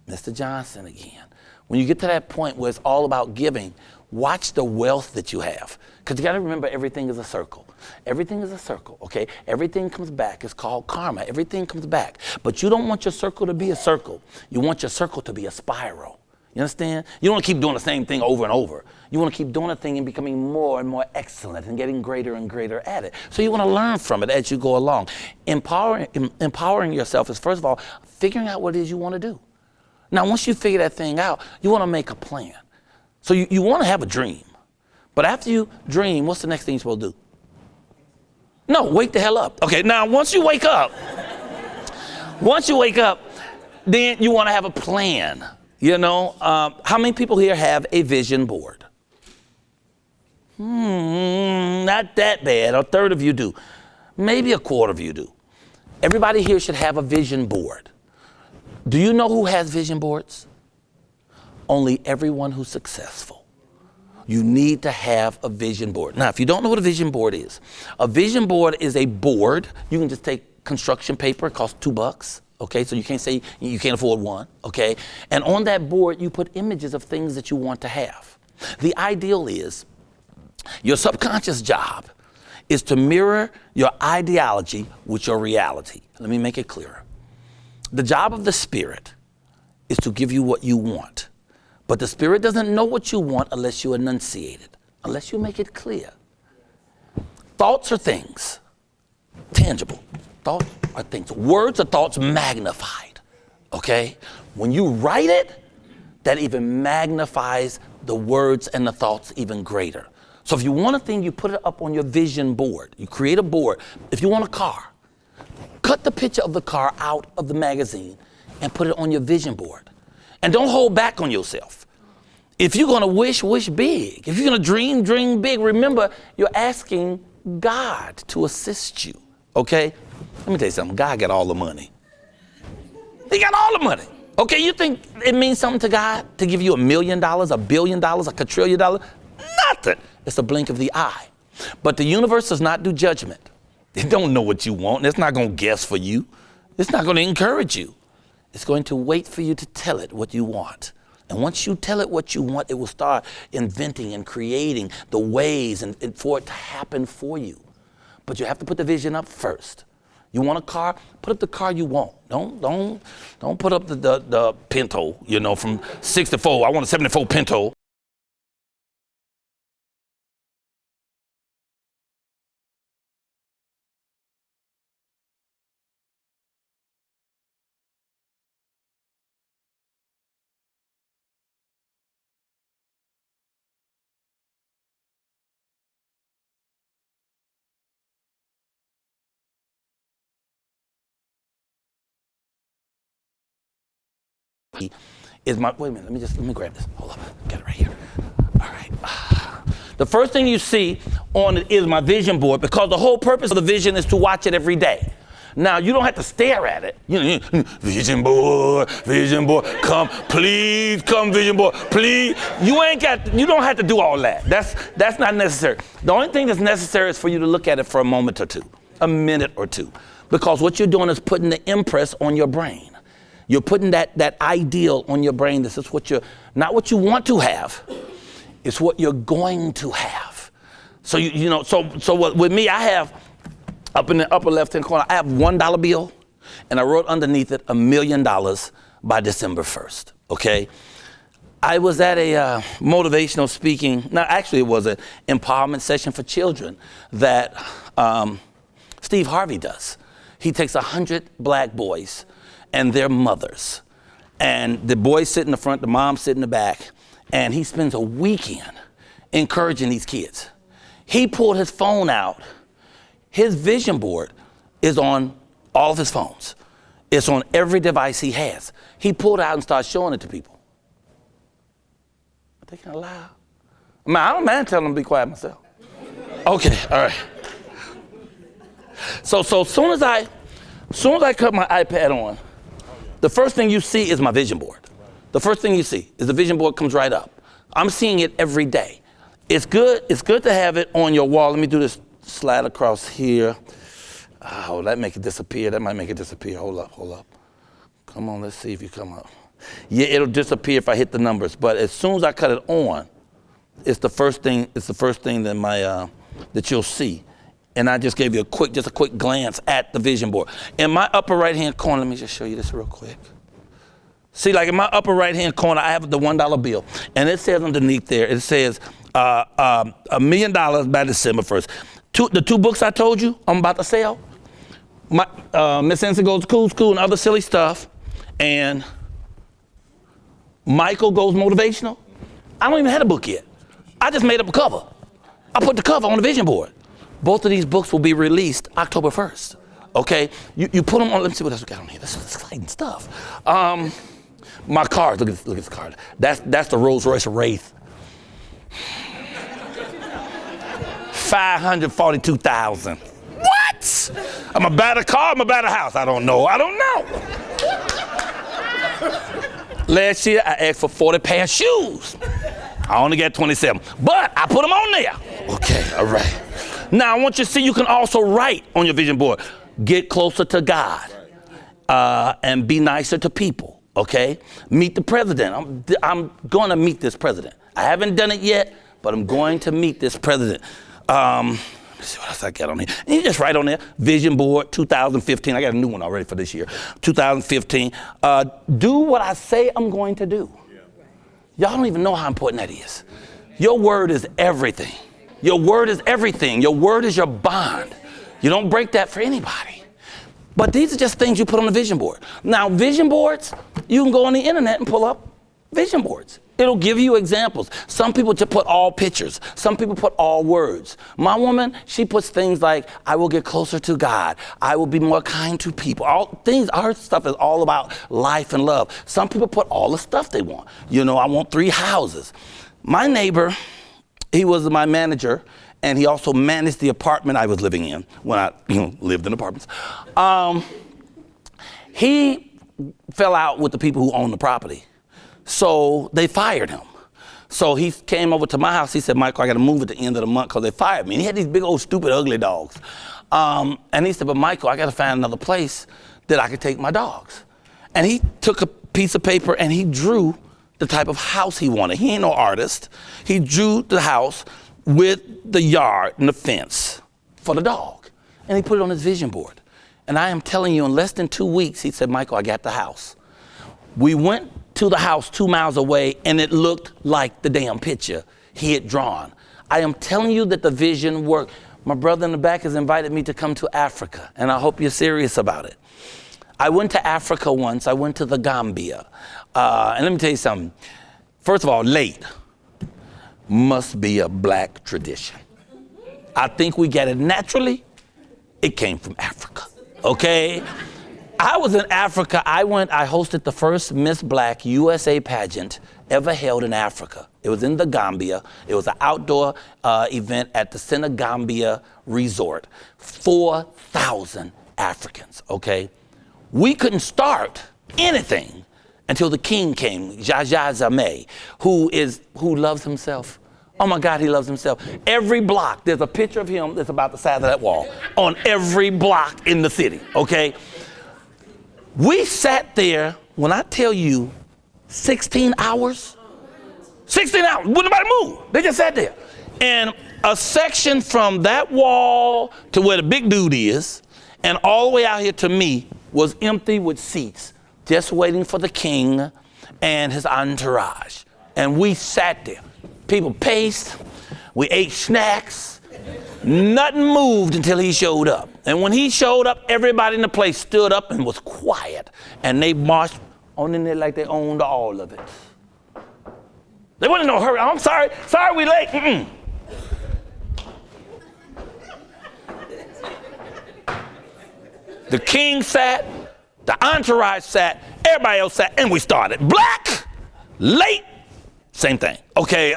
Mr. Johnson again, when you get to that point where it's all about giving, watch the wealth that you have. Because you got to remember, everything is a circle. Everything is a circle, okay? Everything comes back. It's called karma. Everything comes back. But you don't want your circle to be a circle. You want your circle to be a spiral. You understand? You don't want to keep doing the same thing over and over. You want to keep doing a thing and becoming more and more excellent and getting greater and greater at it. So you want to learn from it as you go along. Empowering yourself is, first of all, figuring out what it is you want to do. Now, once you figure that thing out, you want to make a plan. So you want to have a dream. But after you dream, what's the next thing you're supposed to do? No, wake the hell up. Okay, now once you wake up, then you want to have a plan. You know, how many people here have a vision board? Not that bad. A third of you do. Maybe a quarter of you do. Everybody here should have a vision board. Do you know who has vision boards? Only everyone who's successful. You need to have a vision board. Now, if you don't know what a vision board is a board. You can just take construction paper. It costs $2. Okay, so you can't say you can't afford one. Okay, and on that board you put images of things that you want to have. The ideal is your subconscious job is to mirror your ideology with your reality. Let me make it clearer. The job of the spirit is to give you what you want. But the spirit doesn't know what you want unless you enunciate it, unless you make it clear. Thoughts are things, tangible. Thoughts are things. Words are thoughts magnified, okay? When you write it, that even magnifies the words and the thoughts even greater. So if you want a thing, you put it up on your vision board. You create a board. If you want a car, cut the picture of the car out of the magazine and put it on your vision board. And don't hold back on yourself. If you're gonna wish big. If you're gonna dream big. Remember, you're asking God to assist you, okay? Let me tell you something, God got all the money. He got all the money. Okay, you think it means something to God to give you $1 million, $1 billion, $1 quadrillion? Nothing. It's a blink of the eye. But the universe does not do judgment. It don't know what you want. It's not gonna guess for you. It's not gonna encourage you. It's going to wait for you to tell it what you want. And once you tell it what you want, it will start inventing and creating the ways and for it to happen for you. But you have to put the vision up first. You want a car? Put up the car you want. Don't put up the Pinto, you know, from 64. I want a 74 Pinto. Is my, wait a minute, let me grab this. Hold up, get it right here. All right. The first thing you see on it is my vision board, because the whole purpose of the vision is to watch it every day. Now, you don't have to stare at it. You know, vision board, come, please come, vision board, please. You don't have to do all that. That's not necessary. The only thing that's necessary is for you to look at it for a moment or two, a minute or two. Because what you're doing is putting the impress on your brain. You're putting that ideal on your brain. This is what not what you want to have, it's what you're going to have. So with me, I have up in the upper left-hand corner, I have $1 bill, and I wrote underneath it $1 million by December 1st, okay? I was at a motivational speaking, actually it was an empowerment session for children that Steve Harvey does. He takes 100 black boys and their mothers, and the boys sit in the front, the moms sit in the back, and he spends a weekend encouraging these kids. He pulled his phone out. His vision board is on all of his phones. It's on every device he has. He pulled it out and started showing it to people. Are they kind of loud? I don't mind telling them to be quiet myself. Okay, all right. So as soon as I cut my iPad on, the first thing you see is my vision board. The first thing you see is the vision board comes right up. I'm seeing it every day. It's good to have it on your wall. Let me do this slide across here. Oh, that make it disappear. That might make it disappear. Hold up. Come on, let's see if you come up. Yeah, it'll disappear if I hit the numbers. But as soon as I cut it on, it's the first thing that that you'll see. And I just gave you a quick glance at the vision board. In my upper right-hand corner, let me just show you this real quick. See, like in my upper right-hand corner, I have the $1 bill. And it says underneath there, it says $1 million by December 1st. The two books I told you I'm about to sell, Miss Ensign Goes to School and other silly stuff, and Michael Goes Motivational. I don't even have a book yet. I just made up a cover. I put the cover on the vision board. Both of these books will be released October 1st, okay? You put them on, let me see what else we got on here. This is exciting stuff. My card, look at this card. That's the Rolls Royce Wraith. $542,000. What? I'm gonna buy the car, I'm gonna buy the house. I don't know. Last year, I asked for 40 pair of shoes. I only got 27, but I put them on there. Okay, all right. Now, I want you to see you can also write on your vision board, get closer to God and be nicer to people, okay? Meet the president. I'm going to meet this president. I haven't done it yet, but I'm going to meet this president. Let's see what else I got on here. And you just write on there, vision board 2015. I got a new one already for this year, 2015. Do what I say I'm going to do. Y'all don't even know how important that is. Your word is everything. Your word is everything. Your word is your bond. You don't break that for anybody. But these are just things you put on the vision board. Now, vision boards, you can go on the internet and pull up vision boards. It'll give you examples. Some people just put all pictures. Some people put all words. My woman, she puts things like, I will get closer to God. I will be more kind to people. Our stuff is all about life and love. Some people put all the stuff they want. I want 3 houses. My neighbor, he was my manager, and he also managed the apartment I was living in when I lived in apartments. He fell out with the people who owned the property. So they fired him. So he came over to my house. He said, Michael, I got to move at the end of the month because they fired me. And he had these big old stupid ugly dogs. And he said, but Michael, I got to find another place that I could take my dogs. And he took a piece of paper and he drew the type of house he wanted. He ain't no artist. He drew the house with the yard and the fence for the dog. And he put it on his vision board. And I am telling you, in less than 2 weeks, he said, Michael, I got the house. We went to the house 2 miles away, and it looked like the damn picture he had drawn. I am telling you that the vision worked. My brother in the back has invited me to come to Africa, and I hope you're serious about it. I went to Africa once. I went to the Gambia. And let me tell you something. First of all, late must be a black tradition. I think we get it naturally. It came from Africa, okay? I was in Africa. I hosted the first Miss Black USA pageant ever held in Africa. It was in the Gambia. It was an outdoor event at the Senegambia Resort. 4,000 Africans, okay? We couldn't start anything until the king came, Jaja Zame, who loves himself Oh my God, he loves himself. Every block, there's a picture of him that's about the size of that wall on every block in the city, okay? We sat there, when I tell you, 16 hours. 16 hours, wouldn't nobody move. They just sat there. And a section from that wall to where the big dude is, and all the way out here to me, was empty with seats, just waiting for the king and his entourage. And we sat there. People paced, we ate snacks, nothing moved until he showed up. And when he showed up, everybody in the place stood up and was quiet. And they marched on in there like they owned all of it. They wasn't in no hurry. I'm sorry we late. Mm-mm. The king sat, the entourage sat, everybody else sat, and we started. Black, late, same thing. Okay,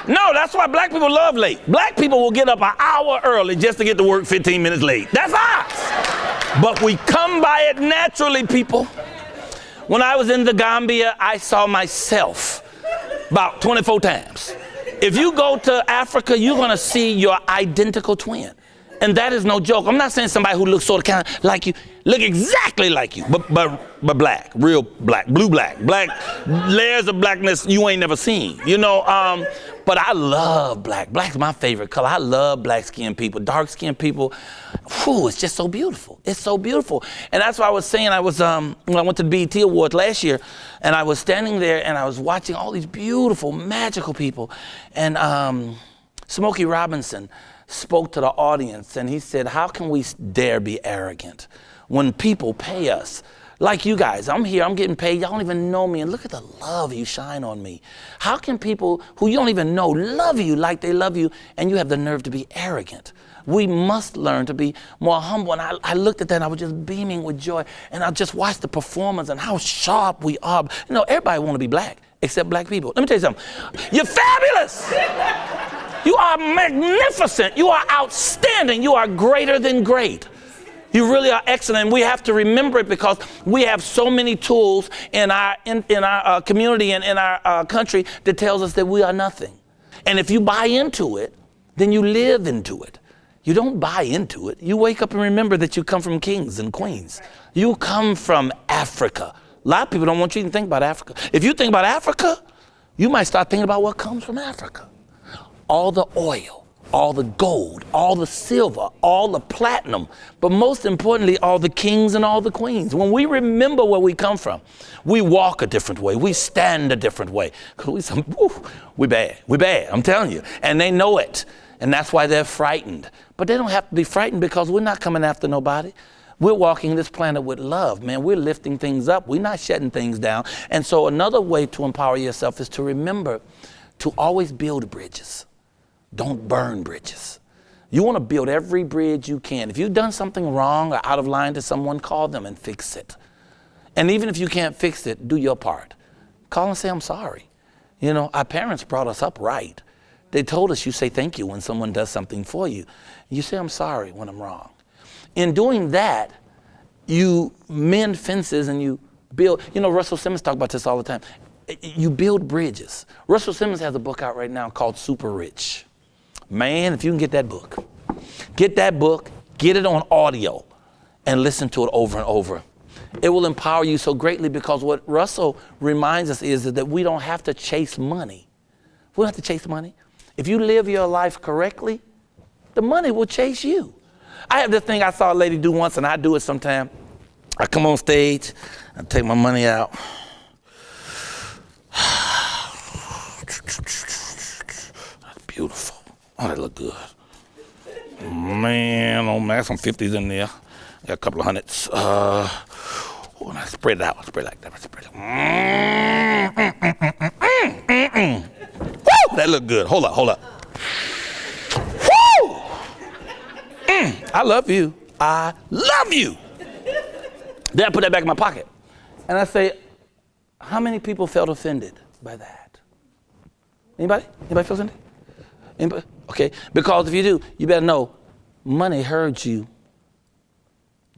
no, that's why black people love late. Black people will get up an hour early just to get to work 15 minutes late. That's us. But we come by it naturally, people. When I was in the Gambia, I saw myself about 24 times. If you go to Africa, you're gonna see your identical twin. And that is no joke. I'm not saying somebody who looks sort of kind of like you, look exactly like you, but black, real black, blue black, layers of blackness you ain't never seen, you know. But I love black. Black's my favorite color. I love black-skinned people, dark-skinned people. Whew, it's just so beautiful. It's so beautiful. And that's why I was saying, I was, when I went to the BET Awards last year, and I was standing there and I was watching all these beautiful, magical people. And Smokey Robinson spoke to the audience and he said, how can we dare be arrogant when people pay us? Like you guys, I'm here, I'm getting paid, y'all don't even know me, and look at the love you shine on me. How can people who you don't even know love you like they love you, and you have the nerve to be arrogant? We must learn to be more humble. And I looked at that and I was just beaming with joy, and I just watched the performance and how sharp we are. You know, everybody want to be black, except black people. Let me tell you something. You're fabulous. You are magnificent. You are outstanding. You are greater than great. You really are excellent, and we have to remember it because we have so many tools in our community and in our country that tells us that we are nothing. And if you buy into it, then you live into it. You don't buy into it. You wake up and remember that you come from kings and queens. You come from Africa. A lot of people don't want you to think about Africa. If you think about Africa, you might start thinking about what comes from Africa. All the oil, all the gold, all the silver, all the platinum, but most importantly, all the kings and all the queens. When we remember where we come from, we walk a different way, we stand a different way. Because we bad, I'm telling you. And they know it, and that's why they're frightened. But they don't have to be frightened because we're not coming after nobody. We're walking this planet with love, man. We're lifting things up. We're not shutting things down. And so another way to empower yourself is to remember to always build bridges. Don't burn bridges. You want to build every bridge you can. If you've done something wrong or out of line to someone, call them and fix it. And even if you can't fix it, do your part. Call and say, I'm sorry. You know, our parents brought us up right. They told us you say thank you when someone does something for you. You say, I'm sorry when I'm wrong. In doing that, you mend fences and you build. You know, Russell Simmons talks about this all the time. You build bridges. Russell Simmons has a book out right now called Super Rich. Man, if you can get that book, get it on audio and listen to it over and over. It will empower you so greatly because what Russell reminds us is that we don't have to chase money. We don't have to chase money. If you live your life correctly, the money will chase you. I have this thing I saw a lady do once, and I do it sometime. I come on stage, I take my money out. That's beautiful. Oh, that look good. Man, oh man, some 50s in there. Got a couple of hundreds. Spread it out. Spread it like that. Spread it out. Woo! That look good. Hold up. Woo! I love you. I love you. Then I put that back in my pocket. And I say, how many people felt offended by that? Anybody? Anybody feel offended? Anybody? Okay, because if you do, you better know money heard you.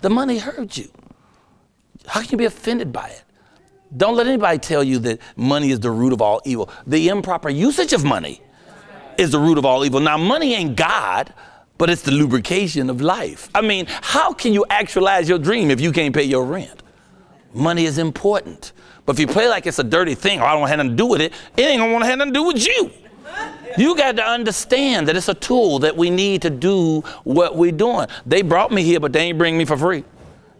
The money heard you. How can you be offended by it? Don't let anybody tell you that money is the root of all evil. The improper usage of money is the root of all evil. Now, money ain't God, but it's the lubrication of life. I mean, how can you actualize your dream if you can't pay your rent? Money is important. But if you play like it's a dirty thing, or I don't have nothing to do with it, it ain't gonna want to have nothing to do with you. You got to understand that it's a tool that we need to do what we're doing. They brought me here, but they ain't bring me for free.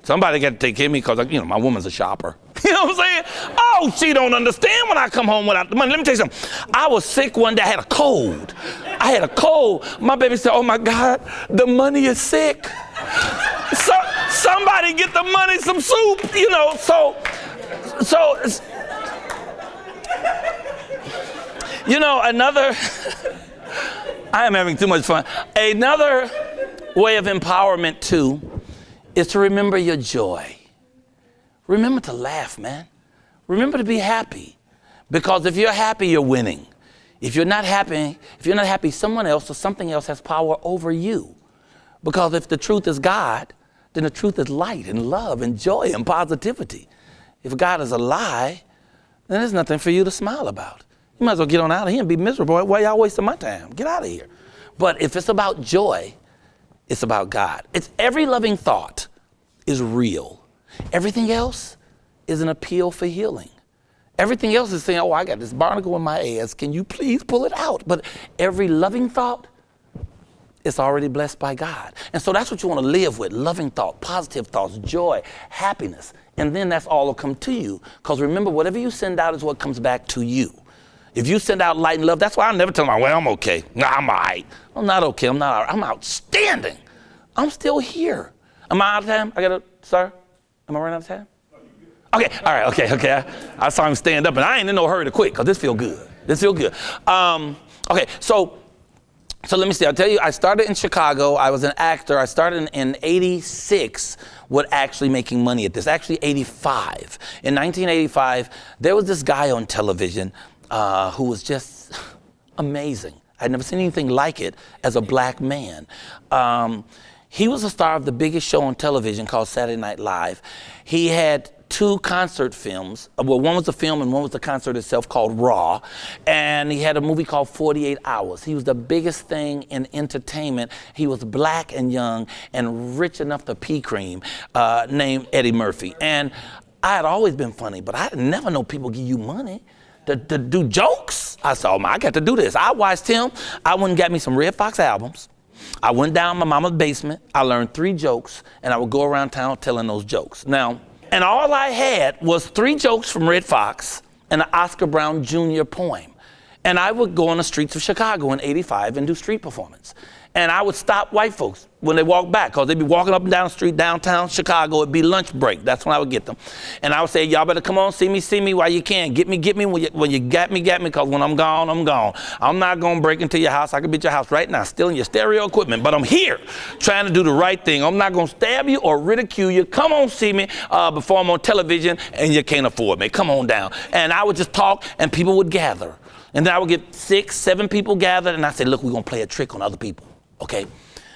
Somebody got to take care of me because, my woman's a shopper. You know what I'm saying? Oh, she don't understand when I come home without the money. Let me tell you something. I was sick one day. I had a cold. My baby said, oh, my God, the money is sick. So somebody get the money some soup, another, I am having too much fun. Another way of empowerment, too, is to remember your joy. Remember to laugh, man. Remember to be happy. Because if you're happy, you're winning. If you're not happy, someone else or something else has power over you. Because if the truth is God, then the truth is light and love and joy and positivity. If God is a lie, then there's nothing for you to smile about. You might as well get on out of here and be miserable. Why y'all wasting my time? Get out of here. But if it's about joy, it's about God. It's every loving thought is real. Everything else is an appeal for healing. Everything else is saying, oh, I got this barnacle in my ass. Can you please pull it out? But every loving thought is already blessed by God. And so that's what you want to live with. Loving thought, positive thoughts, joy, happiness. And then that's all will come to you. Because remember, whatever you send out is what comes back to you. If you send out light and love, that's why I never tell them, well, I'm okay. No, I'm all right. I'm not okay. I'm not all right. I'm outstanding. I'm still here. Am I out of time? Sir? Am I running out of time? Okay, all right, okay. I saw him stand up, and I ain't in no hurry to quit, because this feel good. Okay, so let me see. I'll tell you, I started in Chicago. I was an actor. I started in 86 with actually making money at this, actually 85. In 1985, there was this guy on television who was just amazing. I'd never seen anything like it as a black man. He was a star of the biggest show on television called Saturday Night Live. He had 2 concert films. Well, one was a film and one was the concert itself called Raw. And he had a movie called 48 Hours. He was the biggest thing in entertainment. He was black and young and rich enough to pea cream, named Eddie Murphy. And I had always been funny, but I never know people give you money to do jokes. I said, I got to do this. I watched him. I went and got me some Red Fox albums. I went down my mama's basement. I learned 3 jokes, and I would go around town telling those jokes. Now, and all I had was 3 jokes from Red Fox and an Oscar Brown Jr. poem. And I would go on the streets of Chicago in 85 and do street performance. And I would stop white folks when they walked back, because they'd be walking up and down the street downtown Chicago. It'd be lunch break. That's when I would get them. And I would say, y'all better come on, see me while you can. Get me when you got me, because when I'm gone, I'm gone. I'm not going to break into your house. I could be at your house right now, stealing your stereo equipment, but I'm here trying to do the right thing. I'm not going to stab you or ridicule you. Come on, see me before I'm on television and you can't afford me. Come on down. And I would just talk and people would gather. And then I would get 6, 7 people gathered, and I said, look, we're going to play a trick on other people. Okay,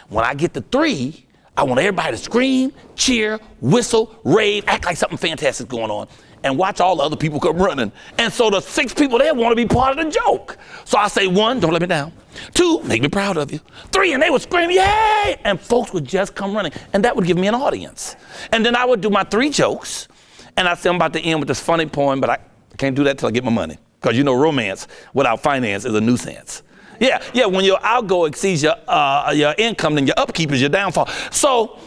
when I get to 3, I want everybody to scream, cheer, whistle, rave, act like something fantastic going on, and watch all the other people come running. And so the 6 people there want to be part of the joke. So I say, 1, don't let me down. 2, make me proud of you. 3, and they would scream, yay! And folks would just come running, and that would give me an audience. And then I would do my 3 jokes, and I'd say I'm about to end with this funny poem, but I can't do that till I get my money. Because romance without finance is a nuisance. Yeah, when your outgo exceeds your income, then your upkeep is your downfall. So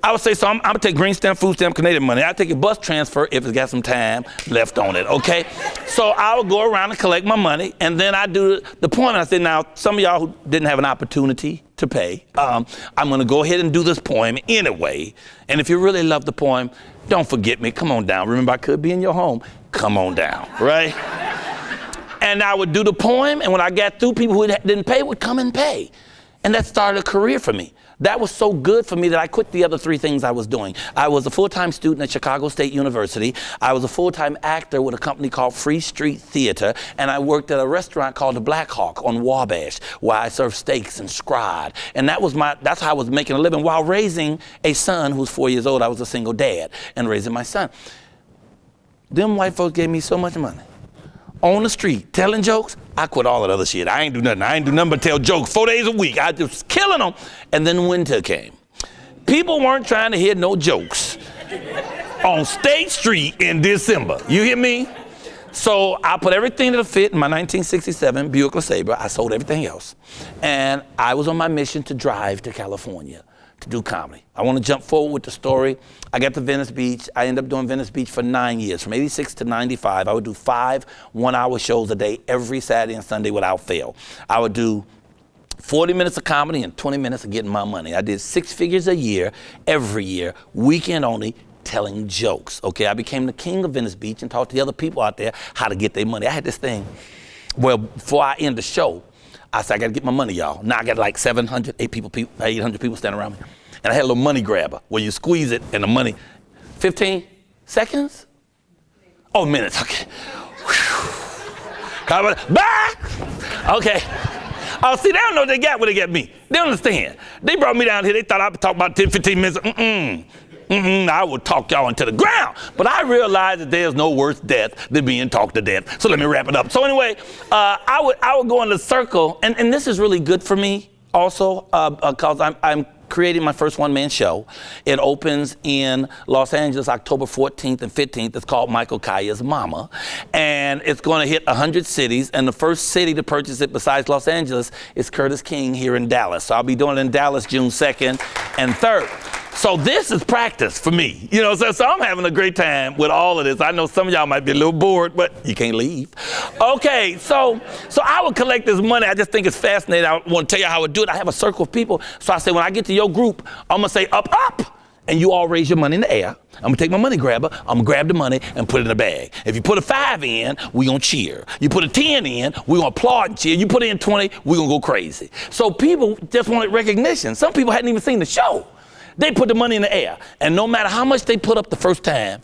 I would say, I'm gonna take green stamp, food stamp, Canadian money. I take a bus transfer if it's got some time left on it, okay? So I would go around and collect my money, and then I do the poem. I say, now, some of y'all who didn't have an opportunity to pay, I'm gonna go ahead and do this poem anyway. And if you really love the poem, don't forget me, come on down. Remember, I could be in your home, come on down, right? And I would do the poem, and when I got through, people who didn't pay would come and pay. And that started a career for me. That was so good for me that I quit the other 3 things I was doing. I was a full-time student at Chicago State University. I was a full-time actor with a company called Free Street Theater, and I worked at a restaurant called the Black Hawk on Wabash, where I served steaks and scrod. And that's how I was making a living while raising a son who was 4 years old. I was a single dad and raising my son. Them white folks gave me so much money. On the street, telling jokes, I quit all that other shit. I ain't do nothing. I ain't do nothing but tell jokes 4 days a week. I just killing them. And then winter came. People weren't trying to hear no jokes on State Street in December. You hear me? So I put everything that'll fit in my 1967 Buick LeSabre. I sold everything else. And I was on my mission to drive to California to do comedy. I want to jump forward with the story. I got to Venice Beach. I ended up doing Venice Beach for 9 years. From 86 to 95, I would do 5 one-hour shows a day every Saturday and Sunday without fail. I would do 40 minutes of comedy and 20 minutes of getting my money. I did 6 figures a year, every year, weekend only, telling jokes. Okay, I became the king of Venice Beach and taught the other people out there how to get their money. I had this thing where before I end the show, I said, I gotta get my money, y'all. Now I got like 800 people standing around me. And I had a little money grabber where you squeeze it and the money, 15 seconds? Oh, minutes, okay. Bye! Okay. Oh, see, they don't know what they got when they got me. They don't understand. They brought me down here, they thought I'd talk about 10, 15 minutes. I would talk y'all into the ground. But I realized that there's no worse death than being talked to death. So let me wrap it up. So anyway, I would go in the circle, and this is really good for me also, because I'm creating my first one-man show. It opens in Los Angeles October 14th and 15th. It's called Michael Kaya's Mama. And it's going to hit 100 cities. And the first city to purchase it besides Los Angeles is Curtis King here in Dallas. So I'll be doing it in Dallas June 2nd and 3rd. So this is practice for me, you know, so I'm having a great time with all of this. I know some of y'all might be a little bored, but you can't leave. Okay, so I would collect this money. I just think it's fascinating. I want to tell you how I would do it. I have a circle of people. So I say, when I get to your group, I'm going to say up, up, and you all raise your money in the air. I'm going to take my money grabber. I'm going to grab the money and put it in a bag. If you put a 5 in, we going to cheer. You put a 10 in, we going to applaud and cheer. You put in 20, we going to go crazy. So people just wanted recognition. Some people hadn't even seen the show. They put the money in the air, and no matter how much they put up the first time,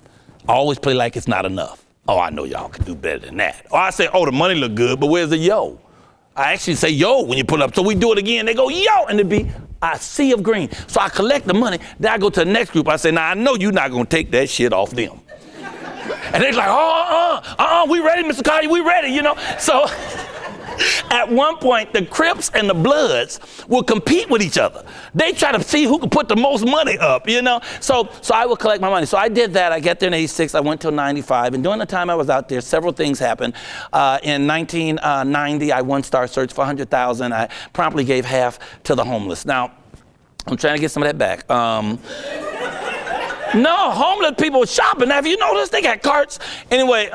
I always play like it's not enough. Oh, I know y'all can do better than that. Or I say, oh, the money look good, but where's the yo? I actually say yo when you put it up. So we do it again, they go yo, and it'd be a sea of green. So I collect the money, then I go to the next group. I say, now I know you're not gonna take that shit off them. And they're like, we ready, Mr. Collier, we ready, you know? So at one point, the Crips and the Bloods will compete with each other. They try to see who can put the most money up, you know? So I would collect my money. So I did that. I got there in 86. I went till 95. And during the time I was out there, several things happened. In 1990, I won Star Search for $100,000. I promptly gave half to the homeless. Now, I'm trying to get some of that back. No, homeless people shopping. Now, have you noticed? They got carts. Anyway,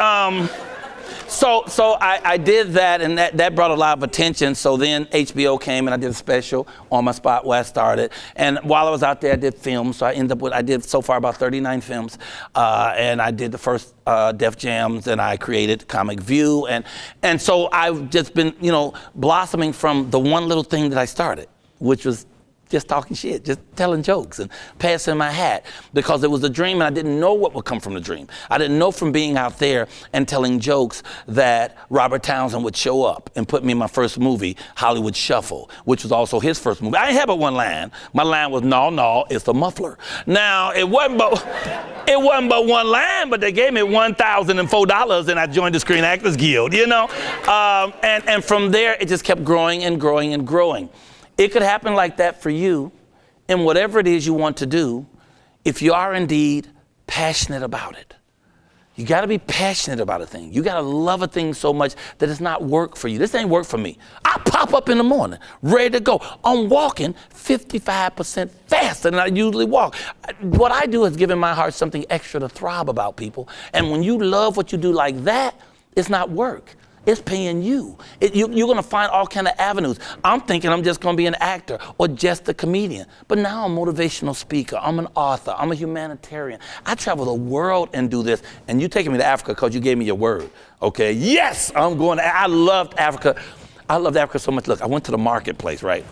So I did that, and that brought a lot of attention. So then HBO came, and I did a special on my spot where I started. And while I was out there, I did films. So I did so far about 39 films. And I did the first Def Jams, and I created Comic View. And so I've just been, you know, blossoming from the one little thing that I started, which was just talking shit, just telling jokes and passing my hat, because it was a dream and I didn't know what would come from the dream. I didn't know from being out there and telling jokes that Robert Townsend would show up and put me in my first movie, Hollywood Shuffle, which was also his first movie. I didn't have but one line. My line was, no, it's a muffler. Now, it wasn't but one line, but they gave me $1,004 and I joined the Screen Actors Guild, you know? And from there, it just kept growing and growing and growing. It could happen like that for you in whatever it is you want to do, if you are indeed passionate about it. You got to be passionate about a thing. You got to love a thing so much that it's not work for you. This ain't work for me. I pop up in the morning, ready to go. I'm walking 55% faster than I usually walk. What I do is giving my heart something extra to throb about people. And when you love what you do like that, it's not work. It's paying you. You're going to find all kind of avenues. I'm thinking I'm just going to be an actor or just a comedian. But now I'm a motivational speaker. I'm an author. I'm a humanitarian. I travel the world and do this. And you're taking me to Africa because you gave me your word. Okay? Yes, I'm going to. I loved Africa. I loved Africa so much. Look, I went to the marketplace, right?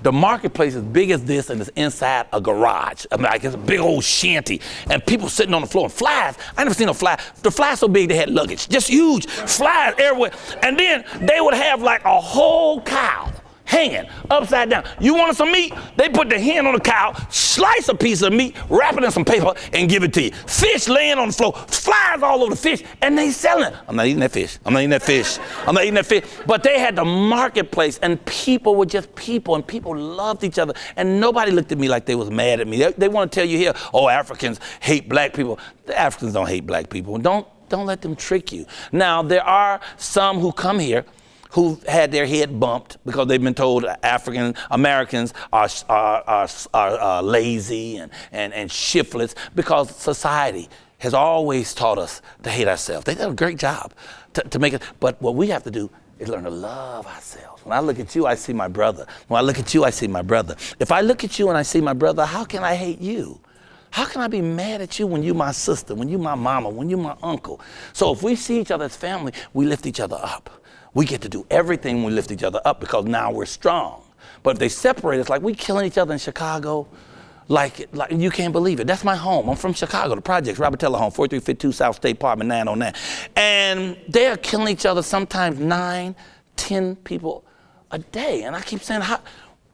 The marketplace is big as this, and it's inside a garage. I mean, like it's a big old shanty, and people sitting on the floor. And flies, I never seen a fly. The flies so big they had luggage, just huge flies everywhere. And then they would have like a whole cow hanging upside down. You want some meat? They put the hand on the cow, slice a piece of meat, wrap it in some paper, and give it to you. Fish laying on the floor, flies all over the fish, and they selling it. I'm not eating that fish. I'm not eating that fish. I'm not eating that fish. But they had the marketplace, and people were just people, and people loved each other, and nobody looked at me like they was mad at me. They want to tell you here, oh, Africans hate black people. The Africans don't hate black people. Don't let them trick you. Now, there are some who come here who had their head bumped because they've been told African Americans are lazy and shiftless, because society has always taught us to hate ourselves. They did a great job to make it, but what we have to do is learn to love ourselves. When I look at you, I see my brother. When I look at you, I see my brother. If I look at you and I see my brother, how can I hate you? How can I be mad at you when you my sister, when you my mama, when you my uncle? So if we see each other as family, we lift each other up. We get to do everything when we lift each other up, because now we're strong. But if they separate us, like we killing each other in Chicago, like you can't believe it. That's my home. I'm from Chicago, the projects, Robert Teller home, 4352 South State Apartment 909. And they're killing each other sometimes 9, 10 people a day. And I keep saying,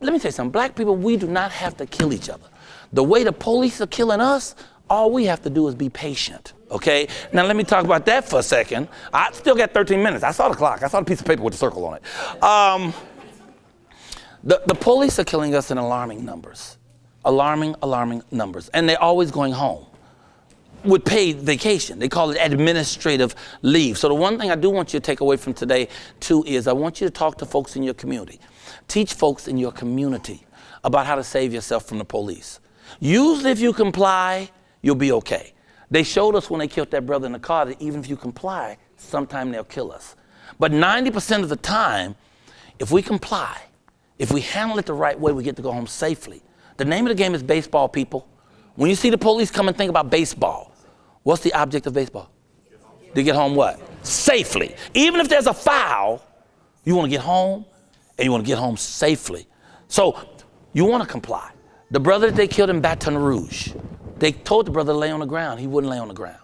let me tell you something, black people, we do not have to kill each other. The way the police are killing us, all we have to do is be patient, okay? Now let me talk about that for a second. I still got 13 minutes. I saw the clock. I saw the piece of paper with the circle on it. The police are killing us in alarming numbers. Alarming numbers. And they're always going home with paid vacation. They call it administrative leave. So the one thing I do want you to take away from today, too, is I want you to talk to folks in your community. Teach folks in your community about how to save yourself from the police. Usually if you comply, you'll be okay. They showed us when they killed that brother in the car that even if you comply, sometime they'll kill us. But 90% of the time, if we comply, if we handle it the right way, we get to go home safely. The name of the game is baseball, people. When you see the police come and think about baseball, what's the object of baseball? To get home what? Safely. Even if there's a foul, you want to get home, and you want to get home safely. So you want to comply. The brother that they killed in Baton Rouge, they told the brother to lay on the ground. He wouldn't lay on the ground.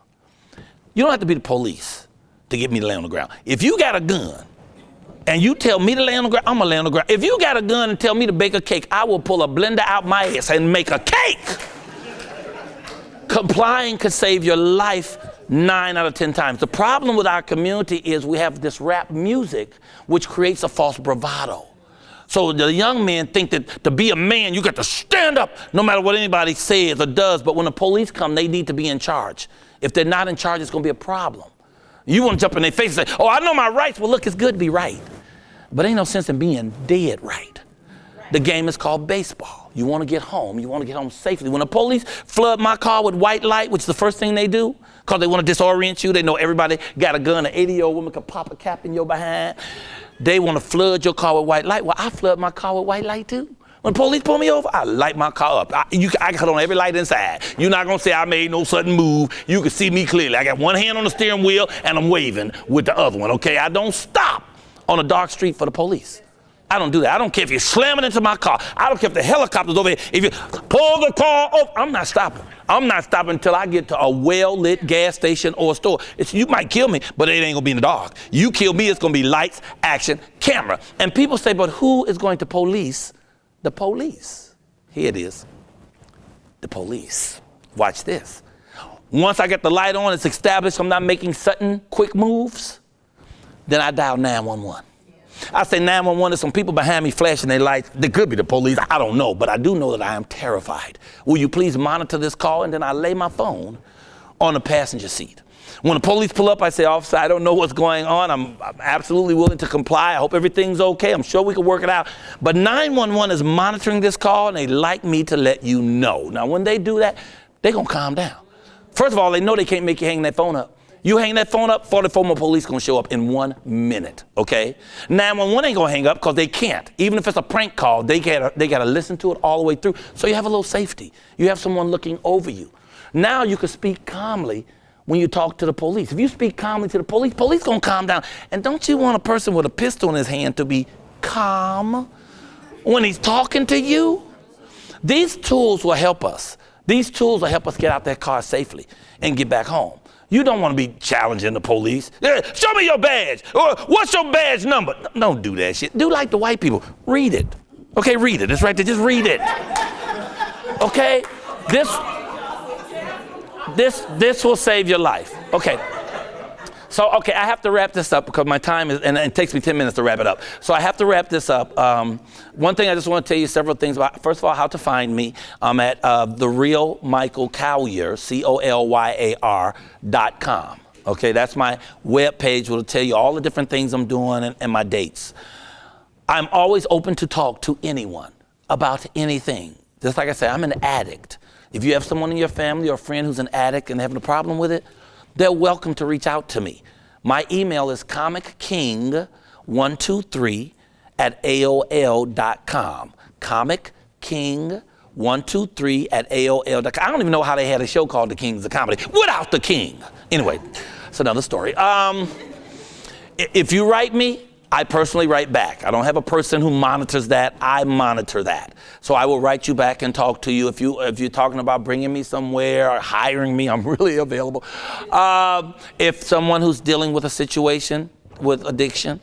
You don't have to be the police to get me to lay on the ground. If you got a gun and you tell me to lay on the ground, I'm going to lay on the ground. If you got a gun and tell me to bake a cake, I will pull a blender out my ass and make a cake. Complying could save your life 9 out of 10 times. The problem with our community is we have this rap music which creates a false bravado. So the young men think that to be a man, you got to stand up no matter what anybody says or does. But when the police come, they need to be in charge. If they're not in charge, it's going to be a problem. You want to jump in their face and say, oh, I know my rights. Well, look, it's good to be right. But ain't no sense in being dead right. The game is called baseball. You want to get home. You want to get home safely. When the police flood my car with white light, which is the first thing they do, because they want to disorient you, they know everybody got a gun, an 80-year-old woman could pop a cap in your behind. They want to flood your car with white light. Well, I flood my car with white light too. When the police pull me over, I light my car up. I cut on every light inside. You're not going to say I made no sudden move. You can see me clearly. I got one hand on the steering wheel and I'm waving with the other one, okay? I don't stop on a dark street for the police. I don't do that. I don't care if you're slamming into my car. I don't care if the helicopter's over here. If you pull the car over, I'm not stopping. I'm not stopping until I get to a well-lit gas station or a store. You might kill me, but it ain't going to be in the dark. You kill me, it's going to be lights, action, camera. And people say, but who is going to police the police? Here it is. The police. Watch this. Once I get the light on, it's established I'm not making sudden quick moves, then I dial 911. I say 911, there's some people behind me flashing their lights. They could be the police, I don't know, but I do know that I am terrified. Will you please monitor this call? And then I lay my phone on the passenger seat. When the police pull up, I say, officer, I don't know what's going on. I'm absolutely willing to comply. I hope everything's okay. I'm sure we can work it out. But 911 is monitoring this call, and they like me to let you know. Now, when they do that, they're going to calm down. First of all, they know they can't make you hang that phone up. You hang that phone up, 44 more police going to show up in 1 minute, okay? 911 ain't going to hang up because they can't. Even if it's a prank call, they got to listen to it all the way through. So you have a little safety. You have someone looking over you. Now you can speak calmly when you talk to the police. If you speak calmly to the police going to calm down. And don't you want a person with a pistol in his hand to be calm when he's talking to you? These tools will help us. These tools will help us get out that car safely and get back home. You don't want to be challenging the police. Yeah, show me your badge. Or what's your badge number? Don't do that shit. Do like the white people. Read it. Okay, read it. It's right there. Just read it. Okay? This will save your life. Okay. So, okay, I have to wrap this up because my time is, and it takes me 10 minutes to wrap it up. So I have to wrap this up. One thing I just want to tell you several things about. First of all, how to find me. I'm at The Real Michael Colyar, COLYAR.com. Okay, that's my web page. Will tell you all the different things I'm doing and my dates. I'm always open to talk to anyone about anything. Just like I said, I'm an addict. If you have someone in your family or a friend who's an addict and having a problem with it, they're welcome to reach out to me. My email is comicking123@AOL.com. comicking123@AOL.com. I don't even know how they had a show called The Kings of Comedy without the king. Anyway, it's another story. If you write me, I personally write back. I don't have a person who monitors that. I monitor that. So I will write you back and talk to you. If you're talking about bringing me somewhere or hiring me, I'm really available. If someone who's dealing with a situation with addiction,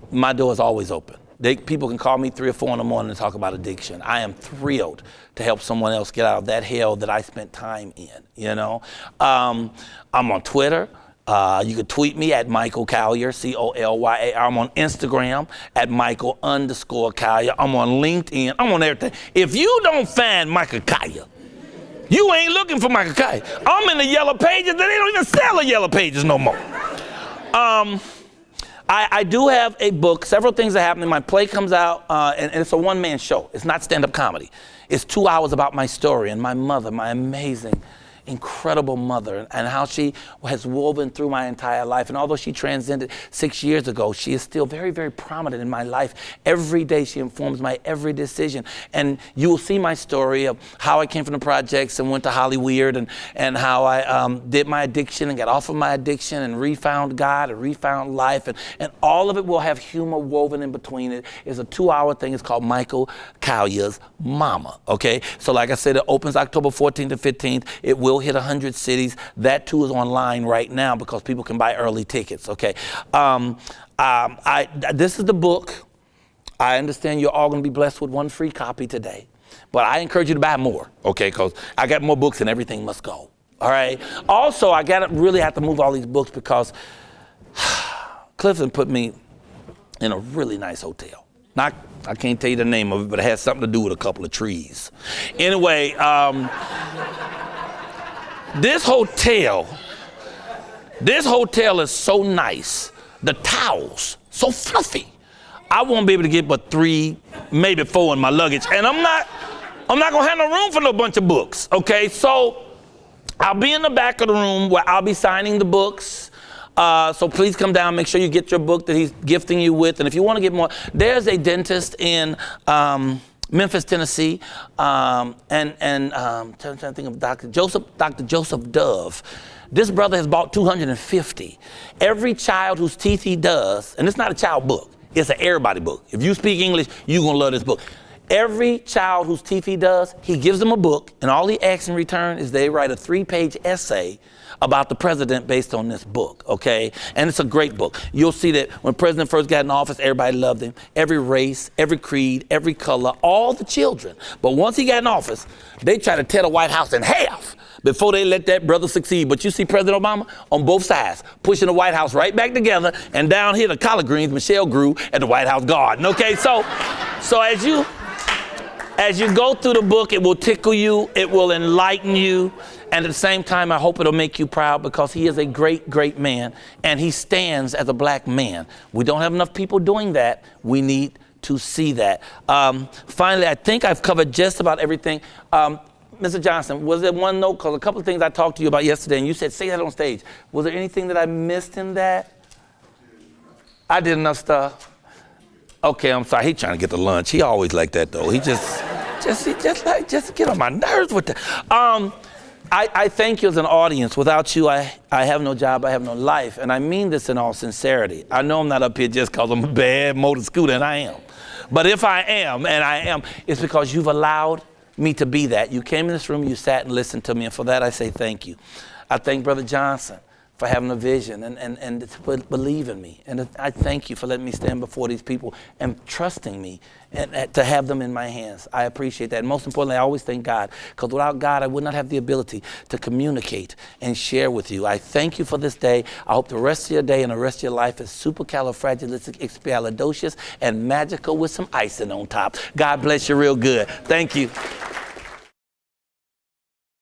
my door is always open. People can call me 3 or 4 in the morning and talk about addiction. I am thrilled to help someone else get out of that hell that I spent time in, you know. I'm on Twitter. You can tweet me at Michael Colyar, COLYAR. I'm on Instagram at Michael_Colyar. I'm on LinkedIn. I'm on everything. If you don't find Michael Colyar, you ain't looking for Michael Colyar. I'm in the yellow pages. They don't even sell the yellow pages no more. I do have a book. Several things are happening. My play comes out, and it's a one-man show. It's not stand-up comedy. It's 2 hours about my story and my mother, my amazing, incredible mother, and how she has woven through my entire life. And although she transcended 6 years ago, she is still very, very prominent in my life. Every day she informs my every decision. And you will see my story of how I came from the projects and went to Hollywood, and how I did my addiction and got off of my addiction and refound God and refound life. And all of it will have humor woven in between it. It's a 2-hour thing. It's called Michael Colyar's Mama, okay? So like I said, it opens October 14th to 15th. It will hit 100 cities. That too is online right now because people can buy early tickets, okay? This is the book. I understand you're all going to be blessed with 1 free copy today, but I encourage you to buy more, okay? Because I got more books and everything must go, all right? Also, I really have to move all these books because Clifton put me in a really nice hotel. I can't tell you the name of it, but it has something to do with a couple of trees. Anyway, This hotel is so nice. The towels, so fluffy. I won't be able to get but 3, maybe 4 in my luggage. And I'm not gonna have no room for no bunch of books, okay? So I'll be in the back of the room where I'll be signing the books. So please come down, make sure you get your book that he's gifting you with. And if you wanna get more, there's a dentist in, Memphis, Tennessee, trying to think of Dr. Joseph Dove. This brother has bought 250. Every child whose teeth he does, and it's not a child book, it's an everybody book. If you speak English, you're gonna love this book. Every child whose teeth he does, he gives them a book, and all he asks in return is they write a 3-page essay about the president based on this book, okay? And it's a great book. You'll see that when the president first got in office, everybody loved him. Every race, every creed, every color, all the children. But once he got in office, they tried to tear the White House in half before they let that brother succeed. But you see President Obama on both sides, pushing the White House right back together, and down here the collard greens Michelle grew at the White House garden, okay? So as you go through the book, it will tickle you, it will enlighten you, and at the same time, I hope it'll make you proud because he is a great, great man, and he stands as a black man. We don't have enough people doing that. We need to see that. Finally, I think I've covered just about everything. Mr. Johnson, was there one note? Because a couple of things I talked to you about yesterday, and you said, say that on stage. Was there anything that I missed in that? I did enough stuff. Okay, I'm sorry. He's trying to get to lunch. He always like that, though. He just get on my nerves with that. I thank you as an audience. Without you, I have no job, I have no life. And I mean this in all sincerity. I know I'm not up here just because I'm a bad motor scooter, and I am. But if I am, and I am, it's because you've allowed me to be that. You came in this room, you sat and listened to me, and for that I say thank you. I thank Brother Johnson. for having a vision and to believe in me. And I thank you for letting me stand before these people and trusting me and to have them in my hands. I appreciate that. And most importantly, I always thank God, because without God, I would not have the ability to communicate and share with you. I thank you for this day. I hope the rest of your day and the rest of your life is supercalifragilisticexpialidocious and magical with some icing on top. God bless you real good. Thank you.